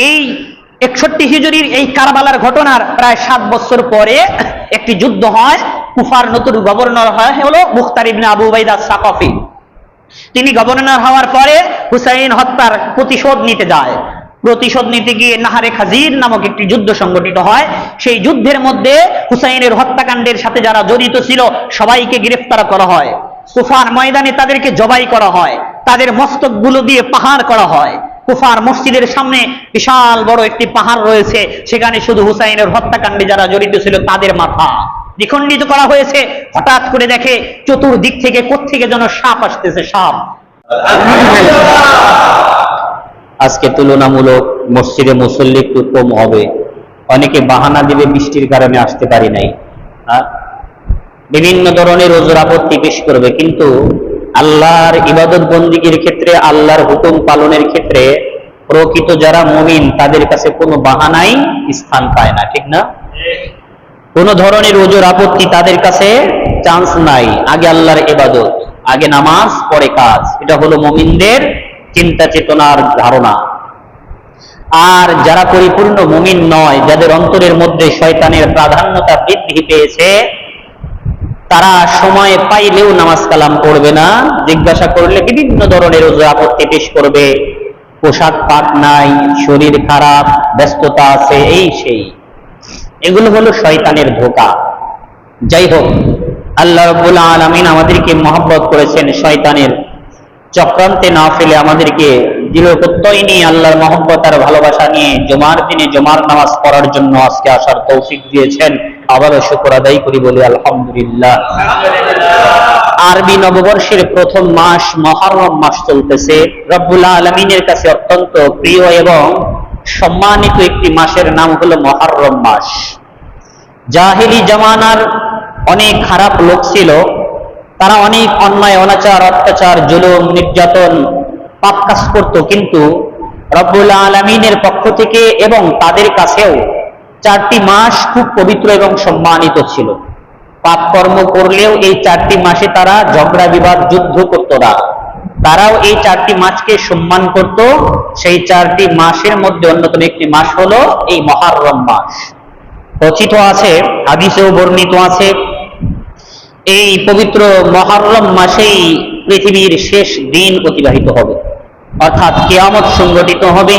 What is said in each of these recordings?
এই 61 হিজরির এই কারবালার ঘটনার প্রায় 7 বছর পরে একটি যুদ্ধ হয়। কুফার নতুন গভর্নর হয় হলো মুখতার ইবনে আবু উবাইদা সাকাফি। তিনি গভর্নর হওয়ার পরে হুসাইন হত্যার প্রতিশোধ নিতে যায়। প্রতিশোধ নিতে গিয়ে নাহারে খাজির নামক একটি যুদ্ধ সংগঠিত হয়। সেই যুদ্ধের মধ্যে হুসাইনের হত্যাকাণ্ডের সাথে যারা জড়িত ছিল সবাইকে গ্রেফতার করা হয়। কুফার ময়দানে তাদেরকে জবাই করা হয়, তাদের মস্তকগুলো দিয়ে পাহাড় করা হয়। কুফার মসজিদের সামনে বিশাল বড় একটি পাহাড় রয়েছে, সেখানে শুধু হুসাইনের হত্যাকাণ্ডে যারা জড়িত ছিল তাদের মাথা দ্বিখণ্ডিত করা হয়েছে। হঠাৎ করে দেখে চতুর্দিক থেকে কোত্থেকে যেন সাপ আসতেছে, সাপ। আজকে তুলনামূলক মসজিদে মুসল্লি একটু কম হবে, অনেকে বাহানা দিবে বৃষ্টির কারণে আসতে পারি নাই, বিভিন্ন ধরনের ওজর আপত্তি পেশ করবে, কিন্তু আল্লাহর ইবাদত বন্দিগির ক্ষেত্রে, আল্লাহর হুকুম পালনের ক্ষেত্রে প্রকৃত যারা মুমিন তাদের কাছে কোনো বাহানাই স্থান পায় না, ঠিক না? কোন ধরনের ওজর আপত্তি তাদের কাছে চান্স নাই। আগে আল্লাহর ইবাদত, আগে নামাজ, পরে কাজ। এটা হলো মুমিনদের চিন্তা চেতনার ধারণা। আর যারা পরিপূর্ণ মুমিন নয়, যাদের অন্তরের মধ্যে শয়তানের প্রাধান্যতা বৃদ্ধি পেয়েছে, তারা সময় পাইলেও নামাজ কালাম পড়বে না। জিজ্ঞাসা করলে বিভিন্ন ধরনের ওজর আপত্তি পেশ করবে, পোশাক পাক নাই, শরীর খারাপ, ব্যস্ততা আছে, এই সেই। এগুলো হলো শয়তানের ধোঁকা। যাই হোক, আল্লাহ রাব্বুল আলামিন আমাদেরকে মহব্বত করেছেন, শয়তানের চক্রান্তে না ফেলে আমাদেরকে দৃঢ় প্রত্যয় নিয়ে আল্লাহর মহব্বত আর ভালোবাসা নিয়ে জুমার দিনে জুমার নামাজ পড়ার জন্য আজকে আসার তৌফিক দিয়েছেন। আবারও শুকর আদায় করি, বলি আলহামদুলিল্লাহ। আরবি নববর্ষের প্রথম মাস মুহররম মাস চলতেছে। রব্বুল আলামিনের কাছে অত্যন্ত প্রিয় এবং সম্মানিত একটি মাসের নাম হলো মুহররম মাস। জাহিলি জামানার অনেক খারাপ লোক ছিল, তারা অনেক অন্যায়, অনাচার, অত্যাচার, জুলুম, নির্যাতন, পাপ কাজ করত, কিন্তু রব্বুল আলামিনের পক্ষ থেকে এবং তাদের কাছেও 4টি মাস খুব পবিত্র এবং সম্মানিত ছিল। পাপ কর্ম করলেও এই 4টি মাসে তারা ঝগড়া বিবাদ, যুদ্ধ করত না। তারাও এই 4টি মাসকে সম্মান করত। সেই 4টি মাসের মধ্যে অন্যতম একটি মাস হলো এই মুহররম মাস। রচিত আছে, হাদিসেও বর্ণিত আছে, এই পবিত্র মুহররম মাসেই পৃথিবীর শেষ দিন অতিবাহিত হবে, অর্থাৎ কিয়ামত সংঘটিত হবে।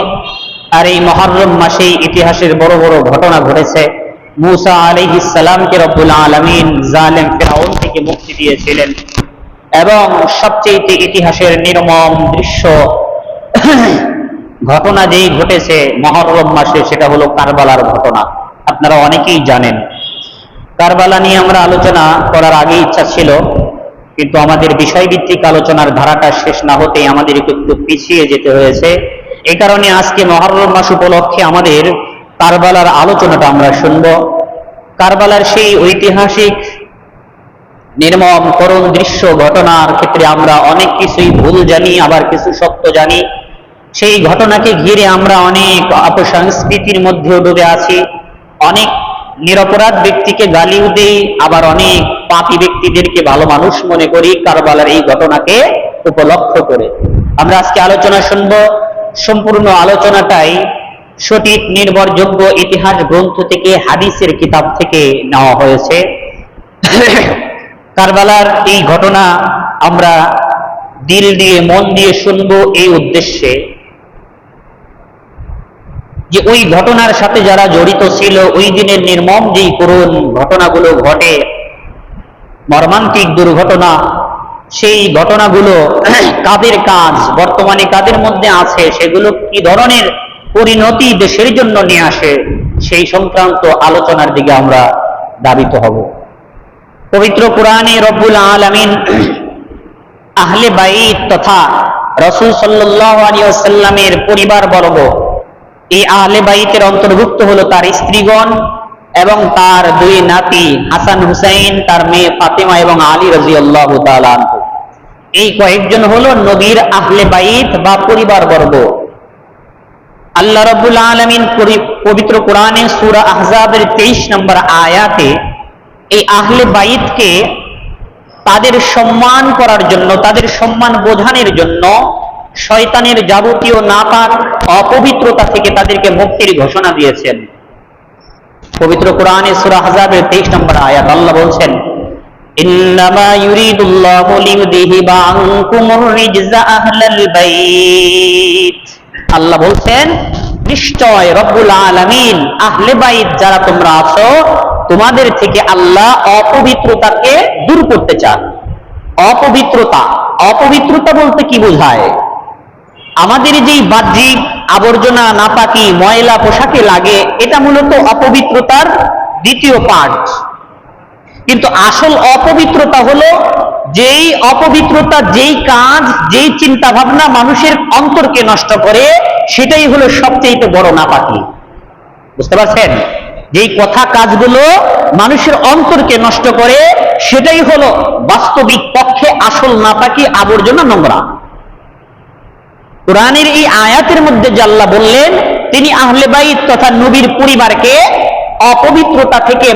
আর এই মুহররম মাসেই ইতিহাসের বড় বড় ঘটনা ঘটেছে। মূসা আলাইহিস সালামকে রব্বুল আলামিন জালেম ফিরআউন থেকে মুক্তি দিয়েছিলেন, এবং সবচেয়ে ইতিহাসের নির্মম দৃশ্য ঘটনা যেই ঘটেছে মুহররম মাসে, সেটা হলো কারবালার ঘটনা। আপনারা অনেকেই জানেন। কারবালা নিয়ে আমরা আলোচনা করার আগে ইচ্ছা ছিল, কিন্তু আমাদের বিষয়ভিত্তিক আলোচনার ধারাটা শেষ না হতেই আমাদের একটু পিছিয়ে যেতে হয়েছে। এই কারণে আজকে মুহররম মাস উপলক্ষে আমাদের কারবালার আলোচনাটা আমরা শুনব। কারবালার সেই ঐতিহাসিক নির্মম করুণ দৃশ্য ঘটনার ক্ষেত্রে আমরা অনেক কিছুই ভুল জানি, আবার কিছু সত্য জানি। সেই ঘটনাকে ঘিরে আমরা অনেক অপসংস্কৃতির মধ্যেও ডুবে আছি, অনেক নিরপরাধ ব্যক্তিকে গালিও দেই, আবার অনেক পাপী ব্যক্তিদেরকে ভালো মানুষ মনে করি কারবালার এই ঘটনাকে উপলক্ষ করে। আমরা আজকে আলোচনা শুনব। সম্পূর্ণ আলোচনাটাই সঠিক নির্ভরযোগ্য ইতিহাস গ্রন্থ থেকে, হাদিসের কিতাব থেকে নেওয়া হয়েছে। কারবালার এই ঘটনা আমরা দিল দিয়ে, মন দিয়ে শুনবো এই উদ্দেশ্যে যে ওই ঘটনার সাথে যারা জড়িত ছিল, ওই দিনের নির্মম যেই করুণ ঘটনাগুলো ঘটে, মর্মান্তিক দুর্ঘটনা, সেই ঘটনাগুলো কাদের কাজ, বর্তমানে কাদের মধ্যে আছে, সেগুলো কি ধরনের পরিণতি দেশের জন্য নিয়ে আসে, সেই সংক্রান্ত আলোচনার দিকে আমরা ধাবিত হব। পবিত্র কোরআনে রব্বুল আলামিন আহলে বাইত তথা রাসূল সাল্লাল্লাহু আলাইহি ওয়াসাল্লামের পরিবার বর্গ, এই আহলে বাইতের অন্তর্ভুক্ত হলো তার স্ত্রীগণ এবং তার 2 নাতি হাসান হুসাইন, তার মেয়ে ফাতেমা এবং আলী রাদিয়াল্লাহু তাআলা আনহু। এই কয়েকজন হলো নবীর আহলে বাইত বা পরিবার বর্গ। আল্লাহ রাব্বুল আলামিন পবিত্র কোরআনে সূরা আহজাবের 23 নম্বর আয়াতে এই আহলে বাইতকে তাদের সম্মান করার জন্য, তাদের সম্মান বোঝানোর জন্য শয়তানের যাবতীয় নাপাক অপবিত্রতা থেকে তাদেরকে মুক্তির ঘোষণা দিয়েছেন। পবিত্র কোরআনে সূরা আহজাবের 23 নম্বর আয়াত আল্লাহ বলছেন, ইন্নামা ইউরিদুল্লাহু লিইউযহিবা আনকুমুর রিজসা আহলাল বাইত। আল্লাহ বলছেন, নিশ্চয় রব্বুল আলামিন আহলে বাইত যারা তোমরা আছো, তোমাদের থেকে আল্লাহ অপবিত্রতাকে দূর করতে চান। অপবিত্রতা বলতে কি বোঝায়? আমাদের যেই বাহ্যিক আবর্জনা, নাপাকি, ময়লা পোশাকে লাগে, এটা মূলত অপবিত্রতার দ্বিতীয় পার্ট। কিন্তু আসল অপবিত্রতা হলো যেই অপবিত্রতা, যেই কাজ, যেই চিন্তা ভাবনা মানুষের অন্তরকে নষ্ট করে, সেটাই হলো সবচেয়ে বড় নাপাকি। বুঝতে পারছেন? যেই কথা কাজগুলো মানুষের অন্তরকে নষ্ট করে, সেটাই হলো বাস্তবিক পক্ষে আসল নাপাকি, আবর্জনা, নোংরা। কোরআনের এই আয়াতের মধ্যে যে আল্লাহ বললেন তিনি আহলে বাইত তথা নবীর পরিবারকে অপবিত্রতা থেকে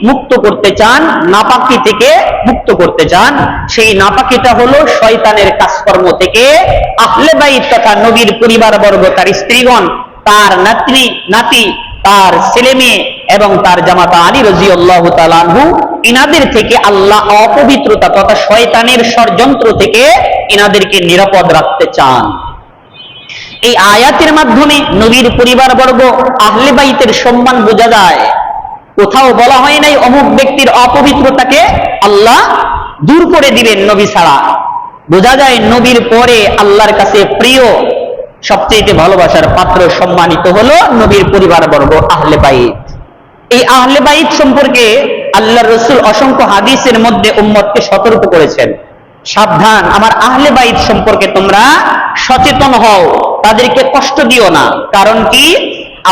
মুক্ত করতে চান, নাপাকি থেকে মুক্ত করতে চান, সেই নাপাকিটা হলো শয়তানের কাজকর্ম থেকে। আহলে বাইত তথা নবীর পরিবারবর্গ, তার স্ত্রীগণ, তার নাতি, তার ছেলে মেয়ে এবং তার জামাতা আলী রাদিয়াল্লাহু তাআলা আনহু, ইনাদের থেকে আল্লাহ অপবিত্রতা তথা শয়তানের ষড়যন্ত্র থেকে ইনাদেরকে নিরাপদ রাখতে চান। এই আয়াতের মাধ্যমে নবীর পরিবারবর্গ, আহলে বাইতের সম্মান বোঝা যায়। কোথাও বলা হয় নাই অমুক ব্যক্তির অপবিত্রতাকে আল্লাহ দূর করে দিবেন নবী ছাড়া। বোঝা যায় নবীর পরে আল্লাহর কাছে প্রিয়, সবচেয়ে ভালোবাসার পাত্র, সম্মানিত হলো নবীর পরিবারবর্গ, আহলে বাইত। এই আহলে বাইত সম্পর্কে আল্লাহর রাসূল অসংখ্য হাদিসের মধ্যে উম্মতকে সতর্ক করেছেন, সাবধান, আমার আহলে বাইত সম্পর্কে তোমরা সচেতন হও, তাদেরকে কষ্ট দিও না। কারণ কি?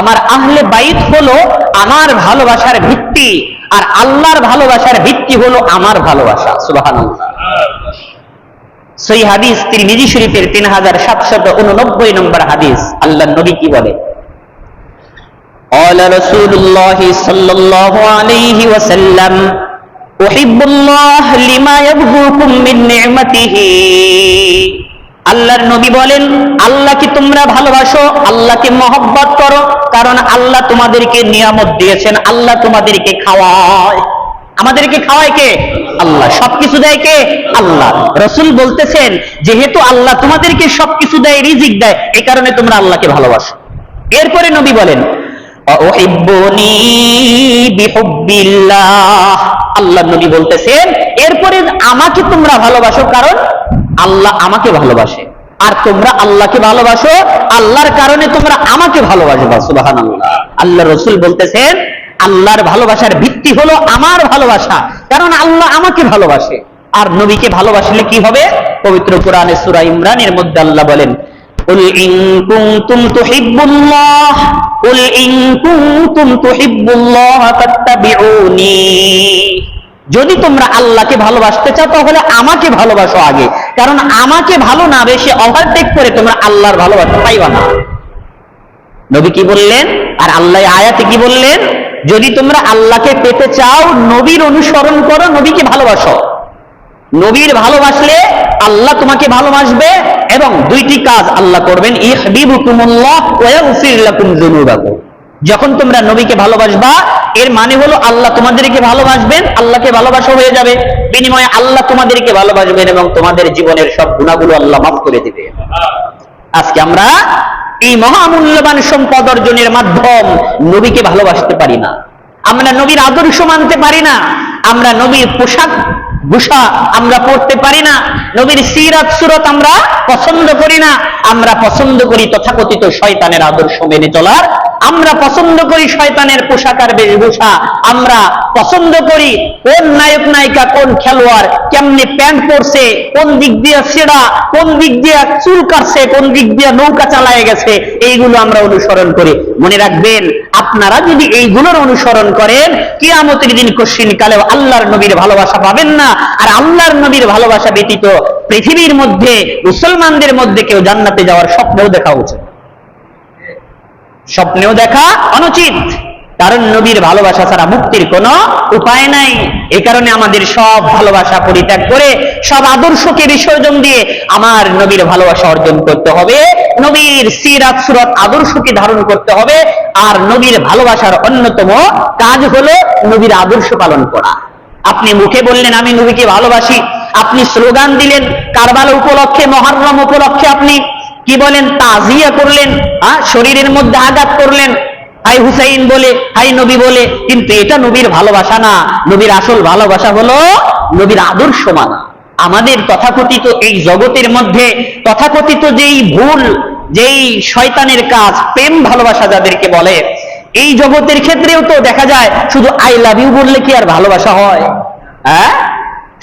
আমার আহলে বাইত হলো আমার ভালোবাসার ভিত্তি, আর আল্লাহর ভালোবাসার ভিত্তি হলো আমার ভালোবাসা। সুবহানাল্লাহ। সহিহ হাদিস তিরমিজি শরীফের 3789 নম্বর হাদিস, আল্লাহর নবী কি বলে? قال رسول الله صلى الله عليه وسلم أحب الله لما يبغوكم من نعمته। আল্লাহর নবী বলেন, আল্লাহকে তোমরা ভালোবাসো, আল্লাহকে মহব্বত করো, কারণ আল্লাহ তোমাদেরকে নিয়ামত দিয়েছেন, আল্লাহ তোমাদেরকে খাওয়ায়। আমাদেরকে খাওয়ায় কে? আল্লাহ। সবকিছু দেয় কে? আল্লাহ। রাসূল বলতেছেন, যেহেতু আল্লাহ তোমাদেরকে সবকিছু দেয়, রিজিক দেয়, এই কারণে তোমরা আল্লাহকে ভালোবাসো। এরপরে নবী বলেন, উহিব্বুনি বিহুব্বিল্লাহ। আল্লাহ নবী বলতেছেন, এরপরে আমাকে তোমরা ভালোবাসো, কারণ আল্লাহ আমাকে ভালোবাসে, আর তোমরা আল্লাহকে ভালোবাসো, আল্লাহর কারণে তোমরা আমাকে ভালোবাসবা। সুবহানাল্লাহ। আল্লাহ রাসূল বলতেছেন, আল্লাহর ভালোবাসার ভিত্তি হলো আমার ভালোবাসা, কারণ আল্লাহ আমাকে ভালোবাসে। আর নবীকে ভালোবাসলে কি হবে? পবিত্র কোরআনে সূরা ইমরানের মধ্যে আল্লাহ বলেন, قل إن كنتم تحبوا الله قل إن كنتم تحبوا الله فاتبعوني। যদি তোমরা আল্লাহকে ভালোবাসতে চাও তাহলে আমাকে ভালোবাসো আগে, কারণ আমাকে ভালো না বেশি ওভারটেক করে তোমরা আল্লাহর ভালোবাসা পাইবা না। নবী কি বললেন? আর আল্লাহ আয়াতে কি বললেন? যদি তোমরা আল্লাহকে পেতে চাও, নবীর অনুসরণ করো, নবীকে ভালোবাসো। নবীর ভালোবাসলে আল্লাহ তোমাকে ভালোবাসবে, এবং দুইটি কাজ আল্লাহ করবেন, ইহবিবুকুমুল্লাহ ওয়া ইয়াগফির লাকুম যুনুবাকুম। যখন তোমরা নবীকে ভালোবাসবা, এর মানে হলো আল্লাহ তোমাদেরকে ভালোবাসবেন, আল্লাহকে ভালোবাসা হয়ে যাবে, বিনিময়ে আল্লাহ তোমাদেরকে ভালোবাসবেন এবং তোমাদের জীবনের সব গুনাহগুলো আল্লাহ মাফ করে দিবে। আজকে আমরা এই মহামূল্যবান সম্পদ অর্জনের মাধ্যম নবীকে ভালোবাসতে পারি না, আমরা নবীর আদর্শ মানতে পারি না, আমরা নবীর পোশাক ভূষা আমরা পড়তে পারি না, নবীর সিরাত সুরত আমরা পছন্দ করি না, আমরা পছন্দ করি তথাকথিত শয়তানের আদর্শ মেনে চলার, আমরা পছন্দ করি শয়তানের পোশাক আর বেশভূষা, আমরা পছন্দ করি কোন নায়ক নায়িকা, কোন খেলোয়াড় কেমনে প্যান্ট পরছে, কোন দিক দিয়ে ছেঁড়া, কোন দিক দিয়ে চুল কাটছে, কোন দিক দিয়ে নৌকা চালায় গেছে, এইগুলো আমরা অনুসরণ করি। মনে রাখবেন, আপনারা যদি এইগুলোর অনুসরণ করেন, কিয়ামতের দিন কঠিন কালেও আল্লাহর নবীর ভালোবাসা পাবেন না। আর আল্লাহর নবীর ভালোবাসা ব্যতীত পৃথিবীর মধ্যে মুসলমানদের মধ্যে কেউ জান্নাতে যাওয়ার স্বপ্নেও দেখা উচিত, স্বপ্নেও দেখা অনুচিত। কারণ নবীর ভালোবাসা ছাড়া মুক্তির কোনো উপায় নাই। এই কারণে আমাদের সব ভালোবাসা পরিত্যাগ করে সব আদর্শকে বিসর্জন দিয়ে আমার নবীর ভালোবাসা অর্জন করতে হবে, নবীর সিরাত সুরাত আদর্শকে ধারণ করতে হবে। আর নবীর ভালোবাসার অন্যতম কাজ হলো নবীর আদর্শ পালন করা। আপনি মুখে বললেন আমি নবীকে ভালোবাসি, আপনি স্লোগান দিলেন কারবালা উপলক্ষে, মুহররম উপলক্ষে আপনি কি বলেন তাজিয়া করলেন, শরীরের মধ্যে আঘাত করলেন হাই হুসাইন বলে, হাই নবী বলে, কিন্তু এটা নবীর ভালোবাসা না। নবীর আসল ভালোবাসা হলো নবীর আদর্শ মানা। আমাদের তথাকথিত এই জগতের মধ্যে তথাকথিত যেই ভুল, যেই শয়তানের কাজ, প্রেম ভালোবাসা যাদেরকে বলে, এই জগতের ক্ষেত্রেও তো দেখা যায় শুধু আই লাভ ইউ বললে কি আর ভালোবাসা হয়?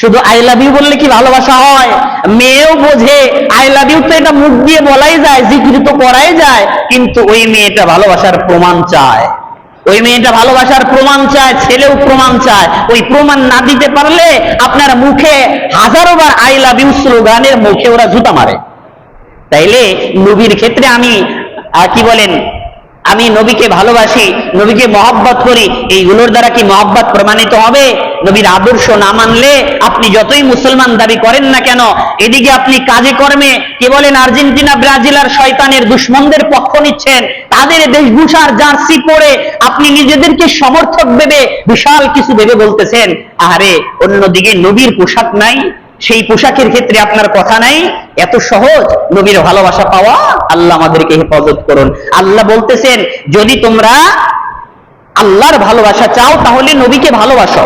শুধু আই লাভ ইউ বললে কি ভালোবাসা হয়? মেয়েও বোঝে আই লাভ ইউ তো এটা মুখ দিয়ে বলাই যায়, জিকির তো করাই যায়, কিন্তু ওই মেয়েটা ভালোবাসার প্রমাণ চায়, ওই মেয়েটা ভালোবাসার প্রমাণ চায়, ছেলেও প্রমাণ চায়। ওই প্রমাণ না দিতে পারলে আপনার মুখে হাজারো বার আই লাভ ইউ স্লোগানের মুখে ওরা জুতা মারে। তাইলে নবীর ক্ষেত্রে আমি কি বলেন, আমি নবীকে ভালোবাসি, নবীকে মহব্বত করি, এইগুলোর দ্বারা কি মহব্বত প্রমাণিত হবে? নবীর আদর্শ না মানলে আপনি যতই মুসলমান দাবি করেন না কেন, এদিকে আপনি কাজে কর্মে কি বলেন আর্জেন্টিনা ব্রাজিল আর শয়তানের দুশ্মনদের পক্ষ নিচ্ছেন, তাদের বেশভূষার জার্সি পরে আপনি নিজেদেরকে সমর্থক ভেবে বিশাল কিছু ভেবে বলতেছেন। আরে অন্যদিকে নবীর পোশাক নাই, সেই পোশাকের ক্ষেত্রে আপনার কথা নাই। এত সহজ নবীর ভালোবাসা পাওয়া? আল্লাহ আমাদেরকে হেফাজত করুন। আল্লাহ বলতেছেন যদি তোমরা আল্লাহর ভালোবাসা চাও তাহলে নবীকে ভালোবাসো।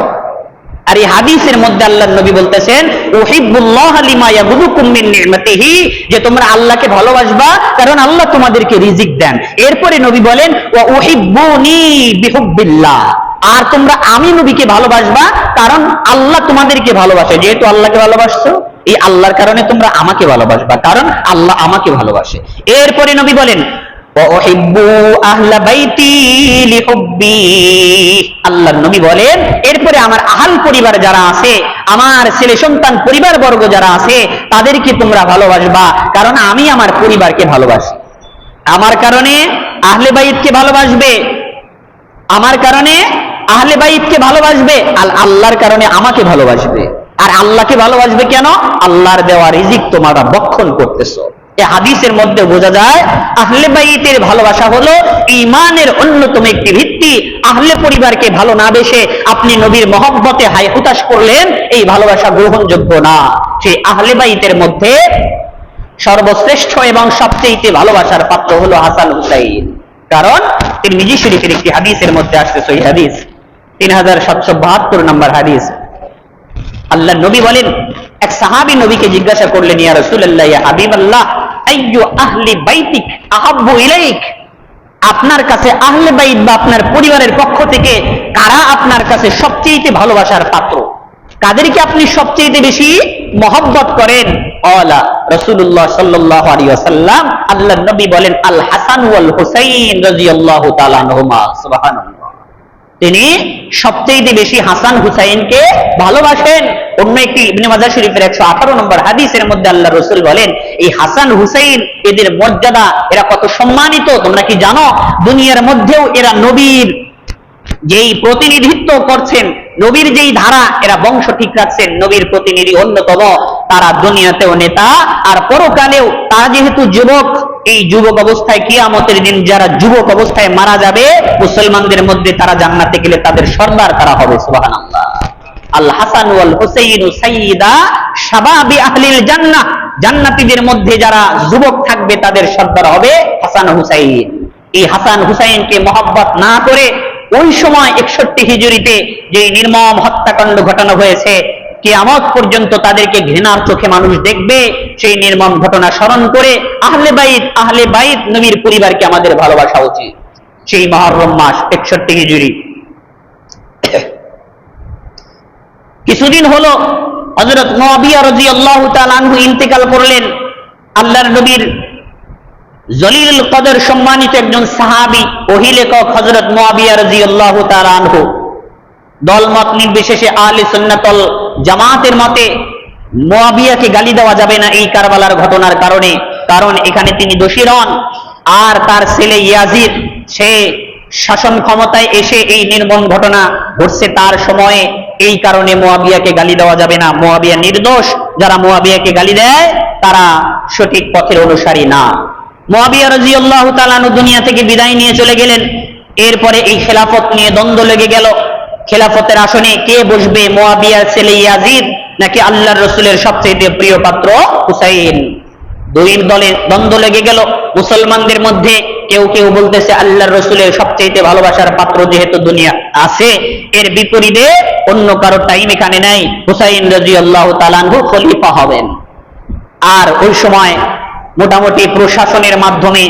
আর এই হাদিসের মধ্যে আল্লাহর নবী বলতেছেন উহিব্বুল্লাহ লিমা ইয়াবুদুকুম মিন নি'মাতিহি, যে তোমরা আল্লাহকে ভালোবাসবা কারণ আল্লাহ তোমাদেরকে রিজিক দেন। এরপরে নবী বলেন ওয়া উহিব্বুনি বিহুব্বিল্লাহ, আর তোমরা আমি নবীকে ভালোবাসবা কারণ আল্লাহ তোমাদেরকে ভালোবাসে। যেহেতু আল্লাহকে ভালোবাসছো, এই আল্লাহর কারণে তোমরা আমাকে ভালোবাসবা কারণ আল্লাহ আমাকে ভালোবাসে। এরপরে নবী বলেন আল্লাহর নবী বলেন এরপরে আমার আহল পরিবার যারা আছে, আমার ছেলে সন্তান পরিবার বর্গ যারা আছে, তাদেরকে তোমরা ভালোবাসবা কারণ আমি আমার পরিবারকে ভালোবাসি। আমার কারণে আহলে বাইতকে ভালোবাসবে, আমার কারণে আহলে বাইতকে ভালোবাসবে, আর আল্লাহর কারণে আমাকে ভালোবাসবে। আর আল্লাহকে ভালোবাসবে কেন? আল্লাহর দেওয়া রিজিক তোমরা ভক্ষণ করতেছো। এই হাদিসের মধ্যে বোঝা যায় আহলে বাইতের ভালোবাসা হলো ঈমানের অন্যতম একটি ভিত্তি। আহলে পরিবারকে ভালো না বেশে আপনি নবীর মহব্বতে হাই হুতাশ করলেন, এই ভালোবাসা গ্রহণযোগ্য না। সেই আহলে বাইতের মধ্যে সর্বশ্রেষ্ঠ এবং সবচেয়ে ভালোবাসার পাত্র হলো হাসান হুসাইন। কারণ তিরমিজি শরীফের একটি হাদিসের মধ্যে আসছে, সহিহ হাদিস 3772 নম্বর হাদিস। আল্লাহ নবী বলেন এক সাহাবী নবীকে জিজ্ঞাসা করলেন ইয়া রাসূলুল্লাহ ইয়া হাবিবাল্লাহ আইয়ু আহলি বাইতিক আহাব্বু ইলাইক, আপনার কাছে আহলে বাইত বা আপনার পরিবারের পক্ষ থেকে কারা আপনার কাছে সবচেয়ে ভালোবাসার পাত্র, কাদেরকে আপনি সবচেয়ে বেশি মহব্বত করেন? আলা রাসূলুল্লাহ সাল্লাল্লাহু আলাইহি ওয়াসাল্লাম, আল্লাহর নবী বলেন আল হাসান ওয়াল হুসাইন রাদিয়াল্লাহু তাআলা আনহুমা। সুবহানাল্লাহ, তিনি সবচেয়ে বেশি হাসান হুসাইনকে ভালোবাসেন। অন্য একটি ইবনে মাজাহ শরীফের 118 নম্বর হাদিসের মধ্যে আল্লাহ রাসূল বলেন এই হাসান হুসাইন এদের মর্যাদা, এরা কত সম্মানিত তোমরা কি জানো? দুনিয়ার মধ্যেও এরা নবীর যেই প্রতিনিধিত্ব করছেন, নবীর যেই ধারা, এরা বংশ ঠিক রাখছেন, নবীর প্রতিনিধি অন্যতম। তারা দুনিয়াতেও নেতা আর পরকালেও তারা যেহেতু যুবক, এই যুবক অবস্থায় কিয়ামতের দিন যারা যুবক অবস্থায় মারা যাবে মুসলমানদের মধ্যে, তারা জান্নাতে গেলে তাদের সর্দার তারা হবে। সুবহানাল্লাহ। আল হাসান ওয়াল হুসাইন সাইয়্যিদা শাবাবি আহলিল জান্নাহ, জান্নাতীদের মধ্যে যারা যুবক থাকবে তাদের সর্দার হবে হাসান হুসাইন। এই হাসান হুসাইনকে মহব্বত না করে ওই সময় 61 হিজরিতে যে নির্মম হত্যাকাণ্ড ঘটানো হয়েছে, কিয়ামত পর্যন্ত তাদেরকে ঘৃণার চোখে মানুষ দেখবে। সেই নির্মম ঘটনা স্মরণ করে আহলে বাইত নবীর পরিবারকে আমাদের ভালোবাসা উচিত। সেই মুহররম মাস 61 হিজরি, কিছুদিন হলো হযরত মুআবিয়া রাদিয়াল্লাহু তাআলা আনহু ইন্তেকাল করলেন। আল্লাহর নবীর জলিলুল কদর সম্মানিত একজন সাহাবী, ওহী লেখক হযরত মুআবিয়া রাদিয়াল্লাহু তাআলা আনহু, দলমত নির্বিশেষে আহলে সুন্নাতুল জামাতের মতে মুআবিয়াকে গালি দেওয়া যাবে না এই কারবালার ঘটনার কারণে, কারণ এখানে তিনি দোষী নন। আর তার ছেলে ইয়াজিদ, সে শাসন ক্ষমতায় এসে এই নির্মম ঘটনা ঘটছে তার সময়ে, এই কারণে মুয়াবিয়াকে গালি দেওয়া যাবে না। মুয়াবিয়া নির্দোষ, যারা মুয়াবিয়াকে গালি দেয় তারা সঠিক পথের অনুসারী না। মুয়াবিয়া রাদিয়াল্লাহু তাআলা আনহু দুনিয়া থেকে বিদায় নিয়ে চলে গেলেন। এরপরে এই খেলাফত নিয়ে দ্বন্দ্ব লেগে গেল। খেলাফতের আসনে কে বসবে, মুয়াবিয়ার ছেলে ইয়াজিদ নাকি আল্লাহর রাসূলের সবচেয়ে প্রিয় পাত্র হুসাইন? দুই দলে দ্বন্দ্ব লেগে গেল মুসলমানদের মধ্যে। কেউ কেউ বলতেছে আল্লাহর রাসূলের সবচেয়ে ভালোবাসার পাত্র যেহেতু দুনিয়া আছে, এর বিপরীতে অন্য কারো টাইম এখানে নাই, হুসাইন রাদিয়াল্লাহু তাআলা আনহু খলিফা হবেন। আর ওই সময় মোটামুটি প্রশাসনের মাধ্যমে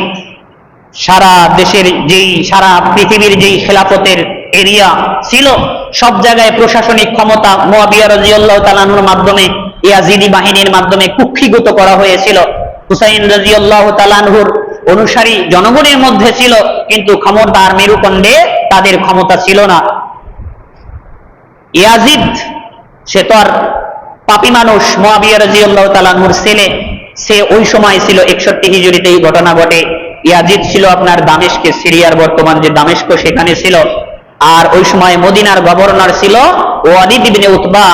সারা দেশের সারা পৃথিবীর যেই খেলাফতের এরিয়া ছিল সব জায়গায় প্রশাসনিক ক্ষমতা মুয়াবিয়া রাদিয়াল্লাহু তাআলা আনহুর মাধ্যমে, ইয়াজিদি বাহিনীর মাধ্যমে কুক্ষিগত করা হয়েছিল। হুসাইন রাদিয়াল্লাহু তাআলা আনহুর অনুসারী জনগণের মধ্যে ছিল, কিন্তু ক্ষমতার মেরুদণ্ডে তাদের ক্ষমতা ছিল না। ইয়াজিদ সে তো আর পাপী মানুষ, মুয়াবিয়া রাদিয়াল্লাহু তাআলা আনহুর ছেলে, সে ওই সময় ছিল 61 হিজরিতে এই ঘটনা ঘটে। ইয়াজিদ ছিল আপনার দামেস্কে, সিরিয়ার বর্তমান যে দামেস্ক সেখানে ছিল। আর ওই সময় মদিনার গভর্নর ছিল ওয়ালিদ ইবনে উতবা,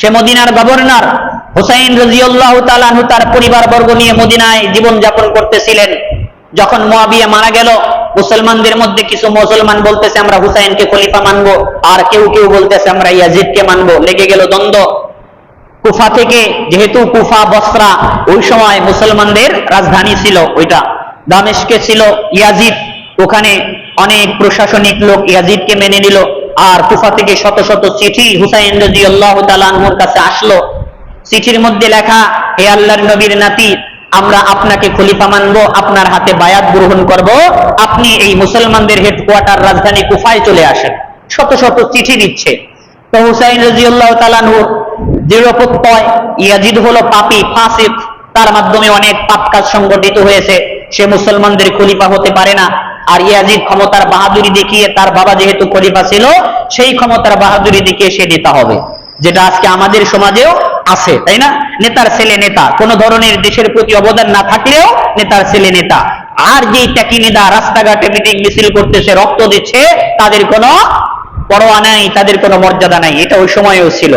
সে মদিনার গভর্নর। হুসাইন রাদিয়াল্লাহু তাআলা আনহু তার পরিবারবর্গ নিয়ে মদিনায় জীবন যাপন করতেছিলেন। যখন মুয়াবিয়া মারা গেল, মুসলমানদের মধ্যে কিছু মুসলমান বলতেছে আমরা হুসাইনকে খলিফা মানবো, আর কেউ কেউ বলতেছে আমরা ইয়াজিদকে মানবো। লেগে গেল দ্বন্দ্ব। কুফা থেকে, যেহেতু কুফা বসরা ওই সময় মুসলমানদের রাজধানী ছিল, ওইটা দামেস্কে ছিল ইয়াজিদ, ওখানে অনেক প্রশাসনিক লোক ইয়াজিদকে মেনে নিল। আর কুফা থেকে শত শত চিঠি হুসাইন রাদিয়াল্লাহু তাআলা আনহুর কাছে আসলো। চিঠির মধ্যে লেখা, হে আল্লাহর নবীর নাতি, আমরা আপনাকে খলিফা মানবো, আপনার হাতে বায়াত গ্রহণ করব, আপনি এই মুসলমানদের হেডকোয়ার্টার রাজধানী কুফায় চলে আসেন। শত শত চিঠি দিচ্ছে। তো হুসাইন রাদিয়াল্লাহু তাআলা আনহু দৃঢ়প্রত্যয়, ইয়াজিদ হলো পাপী, ফাসিক, তার মাধ্যমে অনেক পাপ কাজ সংগঠিত হয়েছে, সে মুসলমানদের খলিফা হতে পারে না। আর ইয়াজিদ ক্ষমতার বাহাদুরি দেখিয়ে, তার বাবা যেহেতু খলিফা ছিল, সেই ক্ষমতার বাহাদুরি দেখিয়ে সে নেতা হবে, যেটা আজকে আমাদের সমাজেও আছে, তাই না? নেতার ছেলে নেতা, কোন ধরনের দেশের প্রতি অবদান না থাকলেও নেতার ছেলে নেতা। আর যেই ট্যাকি নেতা রাস্তাঘাটে মিটিং মিছিল করতেছে, রক্ত দিচ্ছে, তাদের কোনো পরোয়া নাই, তাদের কোনো মর্যাদা নাই। এটা ওই সময়ও ছিল।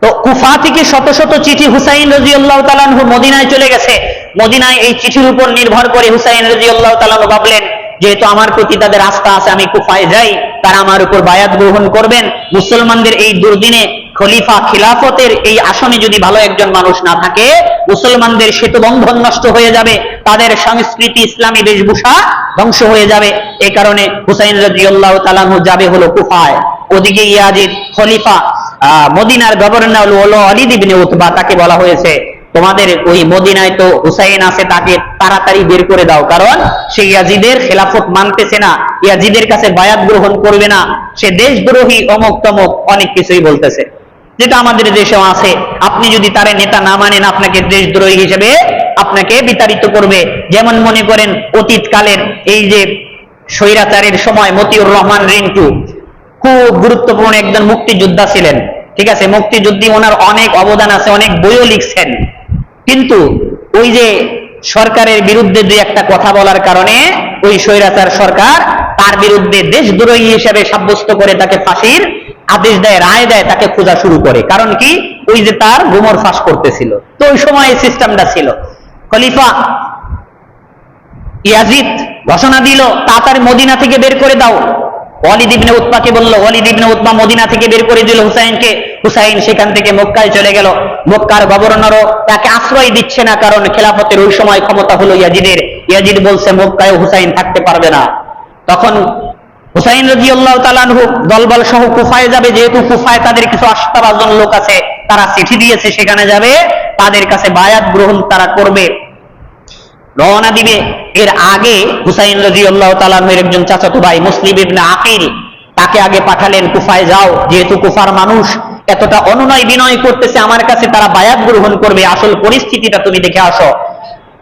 তো কুফা থেকে শত শত চিঠি হুসাইন রাদিয়াল্লাহু তাআলা আনহু মদিনায় চলে গেছে। মদিনায় এই চিঠির উপর নির্ভর করে হুসাইন রাদিয়াল্লাহু তাআলা আনহু ভাবলেন, যেহেতু আমার প্রতি তাদের আস্থা আছে, আমি কুফায় যাই, তারা আমার উপর বায়াত গ্রহণ করবেন। মুসলমানদের এই দুর্দিনে খলিফা খিলাফতের এই আসনে যদি ভালো একজন মানুষ না থাকে, মুসলমানদের সেতুবন্ধন নষ্ট হয়ে যাবে, তাদের সংস্কৃতি ইসলামী বেশভূষা ধ্বংস হয়ে যাবে। এই কারণে হুসাইন রাদিয়াল্লাহু তাআলা আনহু যাবে হলো কুফায়। ওদিকে ইয়াজিদ খলিফা, মদিনার গভর্নর হলো ওয়ালিদ ইবনে উতবা, তাকে বলা হয়েছে তোমাদের ওই মদিনায় তো হুসাইন আছে, তাকে তাড়াতাড়ি বের করে দাও, কারণ সে ইয়াজিদের খেলাফত মানতেছে না, ইয়াজিদের কাছে বায়াত গ্রহণ করবে না, সে দেশদ্রোহী, অমুক তমুক অনেক কিছুই বলতেছে, যেটা আমাদের দেশেও আছে। আপনি যদি তার নেতা না মানেন, আপনাকে দেশদ্রোহী হিসেবে আপনাকে বিতাড়িত করবে। যেমন মনে করেন অতীতকালের এই যে স্বৈরাচারের সময় মতিউর রহমান রিন্টু খুব গুরুত্বপূর্ণ একজন মুক্তিযোদ্ধা ছিলেন, ঠিক আছে, মুক্তিযুদ্ধে ওনার অনেক অবদান আছে, অনেক বইও লিখছেন, কিন্তু ওই যে সরকারের বিরুদ্ধে দুই একটা কথা বলার কারণে ওই স্বৈরাচার সরকার তার বিরুদ্ধে দেশদ্রোহী হিসেবে সাব্যস্ত করে তাকে ফাঁসির আদেশ দেয়, রায় দেয়, তাকে খোঁজা শুরু করে। কারণ কি? ওই যে তার গুমর ফাঁস করতেছিল। তো ওই সময় এই সিস্টেমটা ছিল। খলিফা ইয়াজিদ ঘোষণা দিল, তাড়াতাড়ি মদিনা থেকে বের করে দাও। ওয়ালিদ ইবনে উতবাকে বলল, ওয়ালিদ ইবনে উতবা মদিনা থেকে বের করে দিল হুসাইনকে। হুসাইন সেখান থেকে মক্কায় চলে গেল। মক্কার গভর্নরও তাকে আশ্রয় দিচ্ছে না, কারণ খেলাফতের ওই সময় ক্ষমতা হলো ইয়াজিদের। ইয়াজিদ বলছে মক্কায় হুসাইন থাকতে পারবে না। তখন হুসাইন রাদিয়াল্লাহু তাআলা আনহু দলবল সহ কুফায় যাবে, যেহেতু কুফায় তাদের কিছু আস্থাভাজন লোক আছে, তারা চিঠি দিয়েছে, সেখানে যাবে, তাদের কাছে বায়াত গ্রহণ তারা করবে, রওনা দিবে। এর আগে হুসাইন রাদিয়াল্লাহু তাআলা আনহুর একজন চাচাতো ভাই মুসলিম ইবনে আকিল, তাকে আগে পাঠালেন কুফায় যাও, যেহেতু কুফার মানুষ এতটা অনুনয় বিনয় করতেছে আমার কাছে, তারা বায়াত গ্রহণ করবে, আসল পরিস্থিতিটা তুমি দেখে আসো।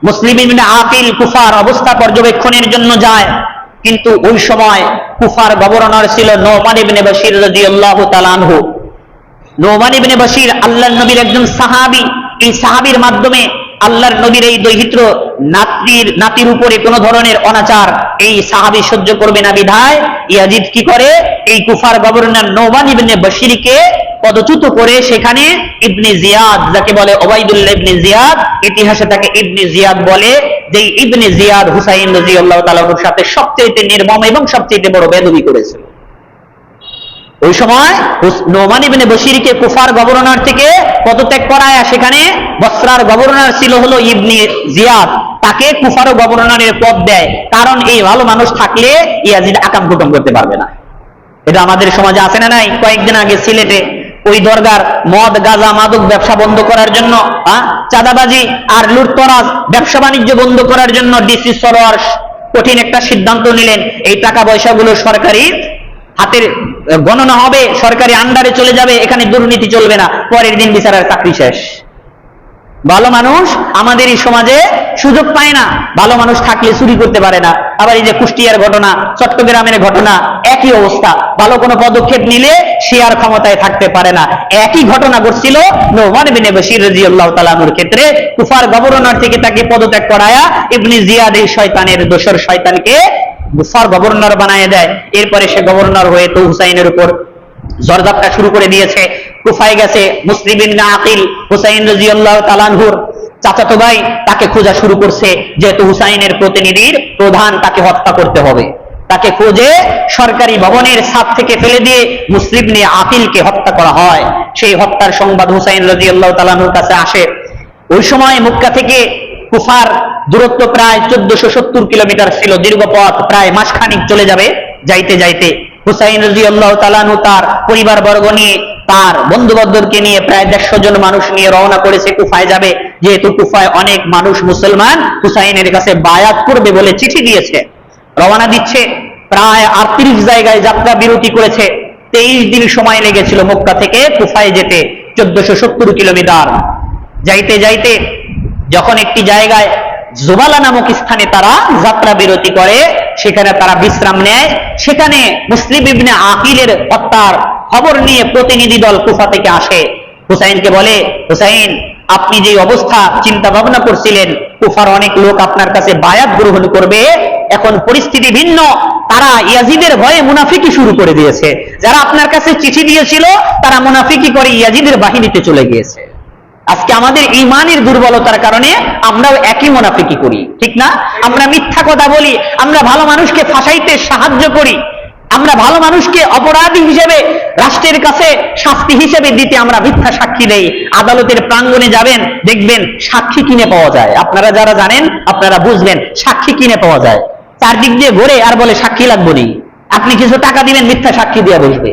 মুসলিম ইবনে আকিল কুফার অবস্থা পর্যবেক্ষণের জন্য যায়, কিন্তু ওই সময় কুফার গভর্নর ছিল নোমান ইবনে বশির রাদিয়াল্লাহু তাআলা আনহু। নোমান ইবনে বশির আল্লাহর নবীর একজন সাহাবী। এই সাহাবীর মাধ্যমে আল্লাহর নবীর এই দৈহিত্র নাতির উপরে কোন ধরনের অনাচার এই সাহাবী সহ্য করবে না বিধায় ইয়াজিদ কি করে, এই কুফার গভর্নর নোমান ইবনে বশিরকে পদচ্যুত করে সেখানে ইবনে জিয়াদ, যাকে বলে ওবাইদুল্লাহ ইবনে জিয়াদ, ইতিহাসে তাকে ইবনে জিয়াদ বলে, যে ইবনে জিয়াদ হুসাইন রাদিয়াল্লাহু তাআলার সাথে সবচেয়ে নির্মম এবং সবচেয়ে বড় বেদবি করেছিল। ওই সময় নোমান ইবনে বশিরকে কুফার গভর্নর থেকে পদত্যাগ করায় সেখানে বসরার গভর্নর ছিল হলো ইবনে জিয়াদ, তাকে কুফার গভর্নরের পদ দেয়, কারণ এই ভালো মানুষ থাকলে ইয়াজিদ আকাম কুকাম করতে পারবে না। এটা আমাদের সমাজে আছে না নাই? কয়েকদিন আগে সিলেটে ওই দরগার মদ গাঁজা মাদক ব্যবসা বন্ধ করার জন্য, চাঁদাবাজি আর লুটতরাজ ব্যবসা বাণিজ্য বন্ধ করার জন্য ডিসি সরোয়ার কঠিন একটা সিদ্ধান্ত নিলেন, এই টাকা পয়সাগুলো সরকারি হাতের গণনা হবে, সরকারি আন্ডারে চলে যাবে, এখানে দুর্নীতি চলবে না। পরের দিন বিচারের চাকরি শেষ। ভালো মানুষ আমাদের এই সমাজে সুযোগ পায় না, ভালো মানুষ থাকলে চুরি করতে পারে না। আবার এই যে কুষ্টিয়ার ঘটনা, চট্টগ্রামের ঘটনা, একই অবস্থা, ভালো কোনো পদক্ষেপ নিলে সে আর ক্ষমতায় থাকতে পারে না। একই ঘটনা ঘটছিল নোমান ইবনে বশির রাদিয়াল্লাহু তাআলা আনহুর ক্ষেত্রে, কুফার গভর্নর থেকে তাকে পদত্যাগ করায়া ইবনে জিয়াদ এই শয়তানের দোসর শয়তানকে কুফার গভর্নর বানায় দেয়। এরপরে সে গভর্নর হয়ে তো হুসাইনের উপর জরদাপটা শুরু করে দিয়েছে। কুফায় গেছে মুসলিম ইবনে আকিল, হুসাইন রাদিয়াল্লাহু তাআলা আনহুর চাচাতো ভাই, তাকে খোঁজা শুরু করছে, যেহেতু হুসাইনের প্রতিনিধির প্রধান, তাকে হত্যা করতে হবে। তাকে খোঁজে সরকারি ভবনের ছাদ থেকে ফেলে দিয়ে মুসলিম ইবনে আকিলকে হত্যা করা হয়। সেই হত্যার সংবাদ হুসাইন রাদিয়াল্লাহু তাআলা আনহুর কাছে আসে। ওই সময় মক্কা থেকে কুফার দূরত্ব প্রায় 1470 কিলোমিটার ছিল, দীর্ঘ পথ, প্রায় মাসখানিক চলে যাবে যাইতে যাইতে। হুসাইন রাদিয়াল্লাহু তাআলা আনহু তার পরিবার বর্গ নিয়ে, তার বন্ধুবান্ধবকে নিয়ে, প্রায় 150 জন মানুষ নিয়ে রওনা করেছে কুফায় যাবে। যেহেতু কুফায় অনেক মানুষ মুসলমান হুসাইনের কাছে বায়াত করবে বলে চিঠি দিয়েছে, রওনা দিচ্ছে। প্রায় 38 জায়গায় যাত্রা বিরতি করেছে। 23 দিন সময় লেগেছিল মক্কা থেকে কুফায় যেতে, 1470 কিলোমিটার। যাইতে যাইতে যখন একটি জায়গায় জুবালা নামক স্থানে তারা যাত্রা বিরতি করে, সেখানে তারা বিশ্রাম নেয়। সেখানে মুসলিম ইবনে আকিলের হত্যার খবর নিয়ে প্রতিনিধি দল কুফা থেকে আসে। হুসাইনকে বলে, হুসাইন, আপনি যে অবস্থা চিন্তা ভাবনা করছিলেন, কুফার অনেক লোক আপনার কাছে বায়াত গ্রহণ করবে, এখন পরিস্থিতি ভিন্ন। তারা ইয়াজিদের ভয়ে মুনাফিকি শুরু করে দিয়েছে। যারা আপনার কাছে চিঠি দিয়েছিল তারা মুনাফিকি করে ইয়াজিদের বাহিনীতে চলে গিয়েছে। আজকে আমাদের ঈমানের দুর্বলতার কারণে আমরাও একই মুনাফিকি করি, ঠিক না? আমরা মিথ্যা কথা বলি, আমরা ভালো মানুষকে ফাঁসাইতে সাহায্য করি, আমরা ভালো মানুষকে অপরাধী হিসেবে রাষ্ট্রের কাছে শাস্তি হিসেবে দিতে আমরা মিথ্যা সাক্ষী দেই। আদালতের প্রাঙ্গণে যাবেন, দেখবেন সাক্ষী কিনে পাওয়া যায়। আপনারা যারা জানেন আপনারা বুঝবেন, সাক্ষী কিনে পাওয়া যায়। চারদিক দিয়ে ঘুরে আর বলে সাক্ষী লাগবে নি, আপনি কিছু টাকা দিবেন, মিথ্যা সাক্ষী দিয়ে বসবে।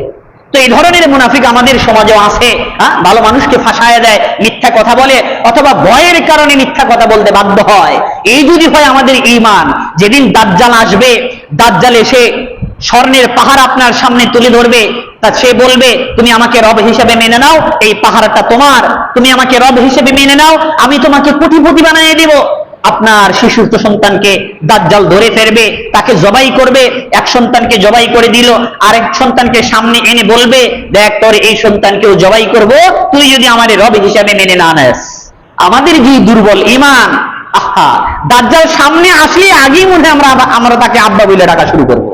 তো এই ধরনের মুনাফিক আমাদের সমাজেও আছে। ভালো মানুষকে ফাঁসায় দেয়, মিথ্যা কথা বলে, অথবা ভয়ের কারণে মিথ্যা কথা বলতে বাধ্য হয়। এই যদি হয় আমাদের ঈমান, যেদিন দাজ্জাল আসবে, দাজ্জাল এসে স্বর্ণের পাহাড় আপনার সামনে তুলে ধরবে, তা সে বলবে, তুমি আমাকে রব হিসেবে মেনে নাও, এই পাহাড়টা তোমার, তুমি আমাকে রব হিসেবে মেনে নাও, আমি তোমাকে কোটিপতি বানিয়ে দিব। আপনার শিশুর সন্তানকে দাজ্জাল ধরে ফেলবে, তাকে জবাই করবে। এক সন্তানকে জবাই করে দিল, আরেক সন্তানকে সামনে এনে বলবে, দেখ তোর এই সন্তানকেও জবাই করব, তুই যদি আমার রব হিসাবে মেনে না নেস। আমাদের যে দুর্বল ঈমান, আহা, দাজ্জাল সামনে আসলে আগেই মনে আমরা তাকে আব্বা বলে ডাকা শুরু করব।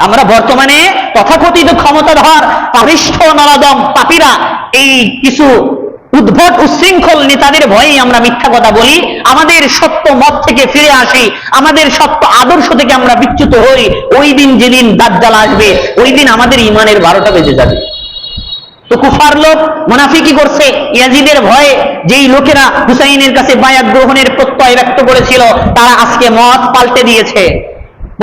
আমরা বর্তমানে তথাকথিত ক্ষমতাধর পাপিষ্ঠ নরাদম পাপীরা, এই কিছু উদ্ভট উশৃঙ্খল নেতাদের ভয়েই আমরা মিথ্যা কথা বলি, আমাদের সত্য মত থেকে ফিরে আসি, আমাদের সত্য আদর্শ থেকে আমরা বিচ্যুত হই। ওই দিন যেদিন দাজ্জাল আসবে, ওই দিন আমাদের ঈমানের 12টা বেজে যাবে। তো কুফার লোক মুনাফিকি করছে ইয়াজিদের ভয়ে। যেই লোকেরা হুসাইনের কাছে বায়াত গ্রহণের প্রত্যয় ব্যক্ত করেছিল, তারা আজকে মত পাল্টে দিয়েছে।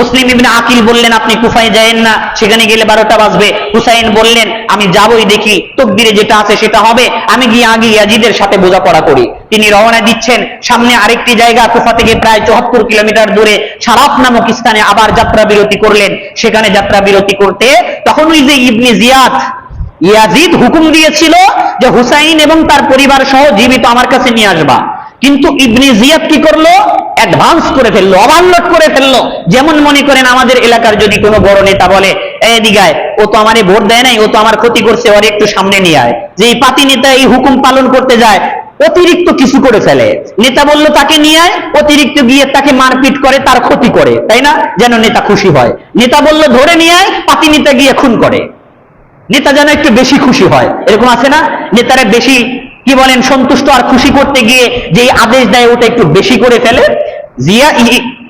মুসলিম ইবনে আকিল বললেন, আপনি কুফায় যায়েন না, সেখানে গেলে 12টা বাজবে। হুসাইন বললেন, আমি যাবই, দেখি তকদিরে যেটা আছে সেটা হবে, আমি গিয়ে আগে ইয়াজিদের সাথে বোঝাপড়া করি। তিনি রওনা দিচ্ছেন। সামনে আরেকটি জায়গা, কুফা থেকে প্রায় 74 কিলোমিটার দূরে শারাফ নামক স্থানে আবার যাত্রা বিরতি করলেন। সেখানে যাত্রা বিরতি করতে তখন ওই যে ইবনে জিয়াদ, ইয়াজিদ হুকুম দিয়েছিল যে হুসাইন এবং তার পরিবার সহ জীবিত আমার কাছে নিয়ে আসবা, কিন্তু ইবনে জিয়াদ কি করলো, অ্যাডভান্স করে ফেললো, ওভারলোড করে ফেললো। যেমন মনে করেন আমাদের এলাকার যদি কোনো বড় নেতা বলে, এদিকায়, ও তো আমারে ভোট দেয় নাই, ও তো আমার ক্ষতি করছে, ওর একটু সামনে নিয়ে আয়। যে এই পাতি নেতা এই হুকুম পালন করতে যায়, অতিরিক্ত কিছু করে ফেলে। নেতা বলল তাকে নিয়ে আয়, অতিরিক্ত গিয়ে তাকে মারপিট করে, তার ক্ষতি করে, তাই না, যেন নেতা খুশি হয়। নেতা বলল ধরে নিয়ে আয়, পাতি নেতা গিয়ে খুন করে, নেতা যেন একটু বেশি খুশি হয়। এরকম আছে না, নেতারা বেশি কি বলেন সন্তুষ্ট আর খুশি করতে গিয়ে যে আদেশ দেয় ওটা একটু বেশি করে ফেলে।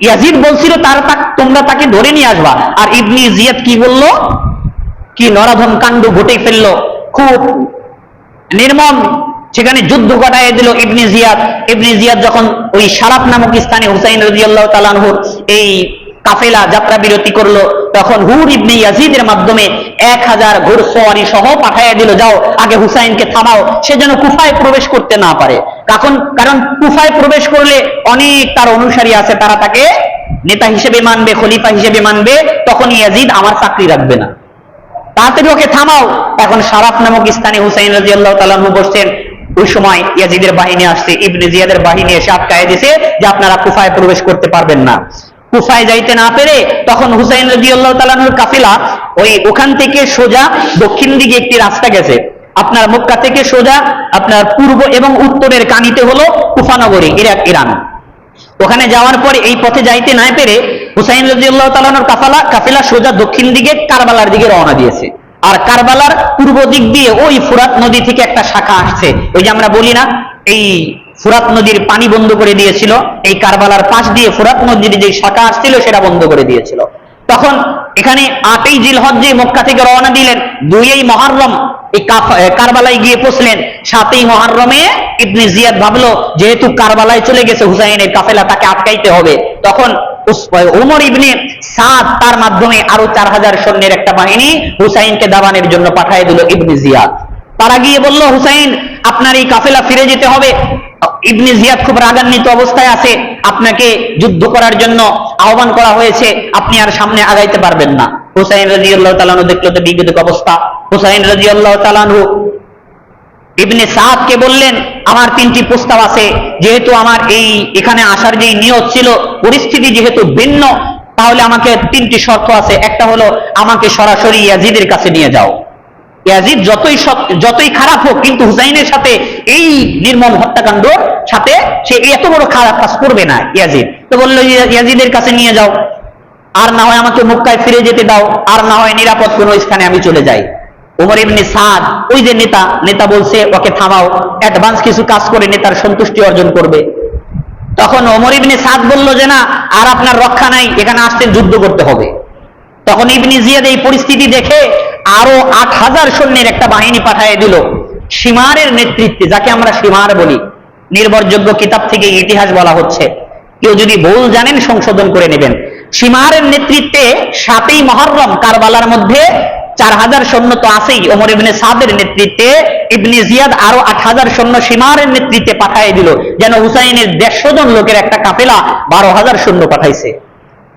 ইয়াজিদ বলছিল তোমরা তাকে ধরে নিয়ে আসবা, আর ইবনে জিয়াদ কি বলল, কি নরাধম কাণ্ড ঘটে ফেললো, খুব নির্মম সেখানে যুদ্ধ ঘটায় দিল ইবনে জিয়াদ। ইবনে জিয়াদ যখন ওই শারাফ নামক স্থানে হুসাইন রাদিয়াল্লাহু তাআলা আনহুর এই কাফেলা যাত্রা বিরতি করলো, তখন হুর ইবনে ইয়াজিদের মাধ্যমে 1000 ঘোড়সওয়ারি সহ পাঠাইয়া দিল, যাও আগে হুসাইনকে থামাও, সে যেন কুফায় প্রবেশ করতে না পারে। কারণ কুফায় প্রবেশ করলে অনেক তার অনুসারী আছে, তারা তাকে নেতা হিসেবে মানবে, খলিফা হিসেবে মানবে, তখন ইয়াজিদ আমার চাকরি রাখবে না, তাড়াতাড়ি ওকে থামাও। এখন শারাফ নামক স্থানে হুসাইন রাদিয়াল্লাহু তাআলা আনহু বসছেন। ওই সময় ইয়াজিদের বাহিনী আসছে, ইবনে জিয়াদের বাহিনী এসে আটকায় দিয়েছে যে আপনারা কুফায় প্রবেশ করতে পারবেন না। কুফায় যাইতে না পেরে তখন হুসাইন রাদিয়াল্লাহু তাআলা আনহুর কাফিলা ওখান থেকে সোজা দক্ষিণ দিকে একটি রাস্তা গেছে। আপনার মক্কা থেকে সোজা আপনার পূর্ব এবং উত্তরের কানিতে হলো কুফা নগরী, ইরান। ওখানে যাওয়ার পরে এই পথে যাইতে না পেরে হুসাইন রাদিয়াল্লাহু তাআলা আনহুর কাফিলা সোজা দক্ষিণ দিকে কারবালার দিকে রওনা দিয়েছে। আর কারবালার পূর্ব দিক দিয়ে ওই ফুরাত নদী থেকে একটা শাখা আসছে। ওই যে আমরা বলি না, এই ফুরাত নদীর পানি বন্ধ করে দিয়েছিল, এই কারবালার পাশ দিয়ে ফুরাত নদীর যে শাখা আসছিল সেটা বন্ধ করে দিয়েছিল। তখন এখানে 8ই জিলহজ্জে মক্কা থেকে রওনা দিলেন, 2ই মুহররম এই কারবালায় গিয়ে পৌঁছলেন। 7ই মুহররমে ইবনে জিয়াদ ভাবলো যেহেতু কারবালায় চলে গেছে হুসাইনের কাফেলা, তাকে আটকাইতে হবে। তখন ওমর ইবনে সাদ তার মাধ্যমে আরো 4000 সৈন্যের একটা বাহিনী হুসাইনকে দাবানের জন্য পাঠিয়ে দিল ইবনে জিয়াদ। তারা গিয়ে বলল হুসাইন আপনার এই কাফেলা ফিরে যেতে হবে। ইবনে জিয়াদ খুব রাগান্বিত অবস্থায় আছে, আপনাকে যুদ্ধ করার জন্য আহ্বান করা হয়েছে, আপনি আর সামনে আগাইতে পারবেন না। হুসাইন রাদিয়াল্লাহু তাআলা আনহু দেখলো তো বিপদের অবস্থা। হুসাইন রাদিয়াল্লাহু তাআলা আনহু ইবনে সাদকে বললেন আমার 3টি প্রস্তাব আছে, যেহেতু আমার এখানে আসার যে নিয়ত ছিল, পরিস্থিতি যেহেতু ভিন্ন, তাহলে আমাকে 3টি শর্ত আছে। একটা হলো আমাকে সরাসরি ইয়াজিদের কাছে নিয়ে যাও। ইয়াজিদ যতই খারাপ হোক, কিন্তু হুসাইনের সাথে এই নির্মম হত্যাকাণ্ড সাথে সে এত বড় খারাপ কাজ করবে না ইয়াজিদ। তো বললো ইয়াজিদের কাছে নিয়ে যাও, আর না হয় আমাকে মক্কায় ফিরে যেতে দাও, আর না হয় নিরাপদ কোনো স্থানে আমি চলে যাই। ওমর ইবনে সাদ ওই যে নেতা বলছে ওকে থামাও, অ্যাডভান্স কিছু কাজ করে নেতার সন্তুষ্টি অর্জন করবে। তখন ওমর ইবনে সাদ বলল যে না, আর আপনার রক্ষা নাই, এখানে আসতে যুদ্ধ করতে হবে। তখন ইবনে জিয়াদ এই পরিস্থিতি দেখে আরো 8000 সৈন্যের একটা বাহিনী পাঠিয়ে দিল সীমারের নেতৃত্বে, যাকে আমরা সীমার বলি। নির্ভরযোগ্য কিতাব থেকে ইতিহাস বলা হচ্ছে, কেউ যদি ভুল জানেন সংশোধন করে নেবেন। সীমারের নেতৃত্বে 7ই মুহররম কারবালার মধ্যে 4000 সৈন্য তো আছেই, ওমর ইবনে সাদের নেতৃত্বে ইবনে জিয়াদ আরো 8000 সৈন্য সীমারের নেতৃত্বে পাঠিয়ে দিল, যেন হুসাইনের 150 জন লোকের একটা কাফেলা 12000 সৈন্য পাঠাইছে।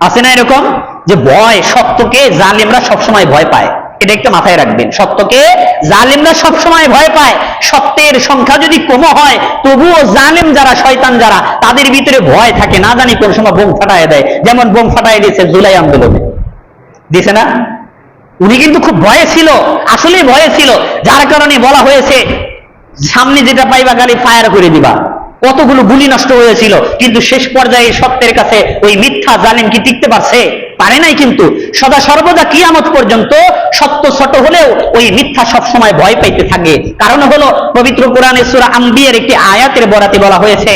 আছে না এরকম, যে ভয়, সত্যকে জালিমরা সবসময় ভয় পায়, এটা একটা মাথায় রাখবেন। সত্যকে জালিমরা সবসময় ভয় পায়। সত্যের সংখ্যা যদি কম হয়, তবুও জালিম যারা, শয়তান যারা, তাদের ভিতরে ভয় থাকে, না জানি কোন সময় বোম ফাটায় দেয়। যেমন বোম ফাটায় দিয়েছে জুলাই আন্দোলনে, দিছে না? উনি কিন্তু খুব ভয়ে ছিল, আসলে ভয়ে ছিল, যার কারণে বলা হয়েছে সামনে যেটা পাইবা গালি ফায়ার করে দিবা। কতগুলো গুলি নষ্ট হয়েছিল, কিন্তু শেষ পর্যায়ে সত্যের কাছে ওই মিথ্যা জালিম কি টিকতে পারে নাই। কিন্তু সদা সর্বদা কিয়ামত পর্যন্ত সত্য ছোট হলেও ওই মিথ্যা সবসময় ভয় পাইতে থাকে। কারণ হলো পবিত্র কোরআনে সূরা আম্বিয়ার একটি আয়াতের বরাতে বলা হয়েছে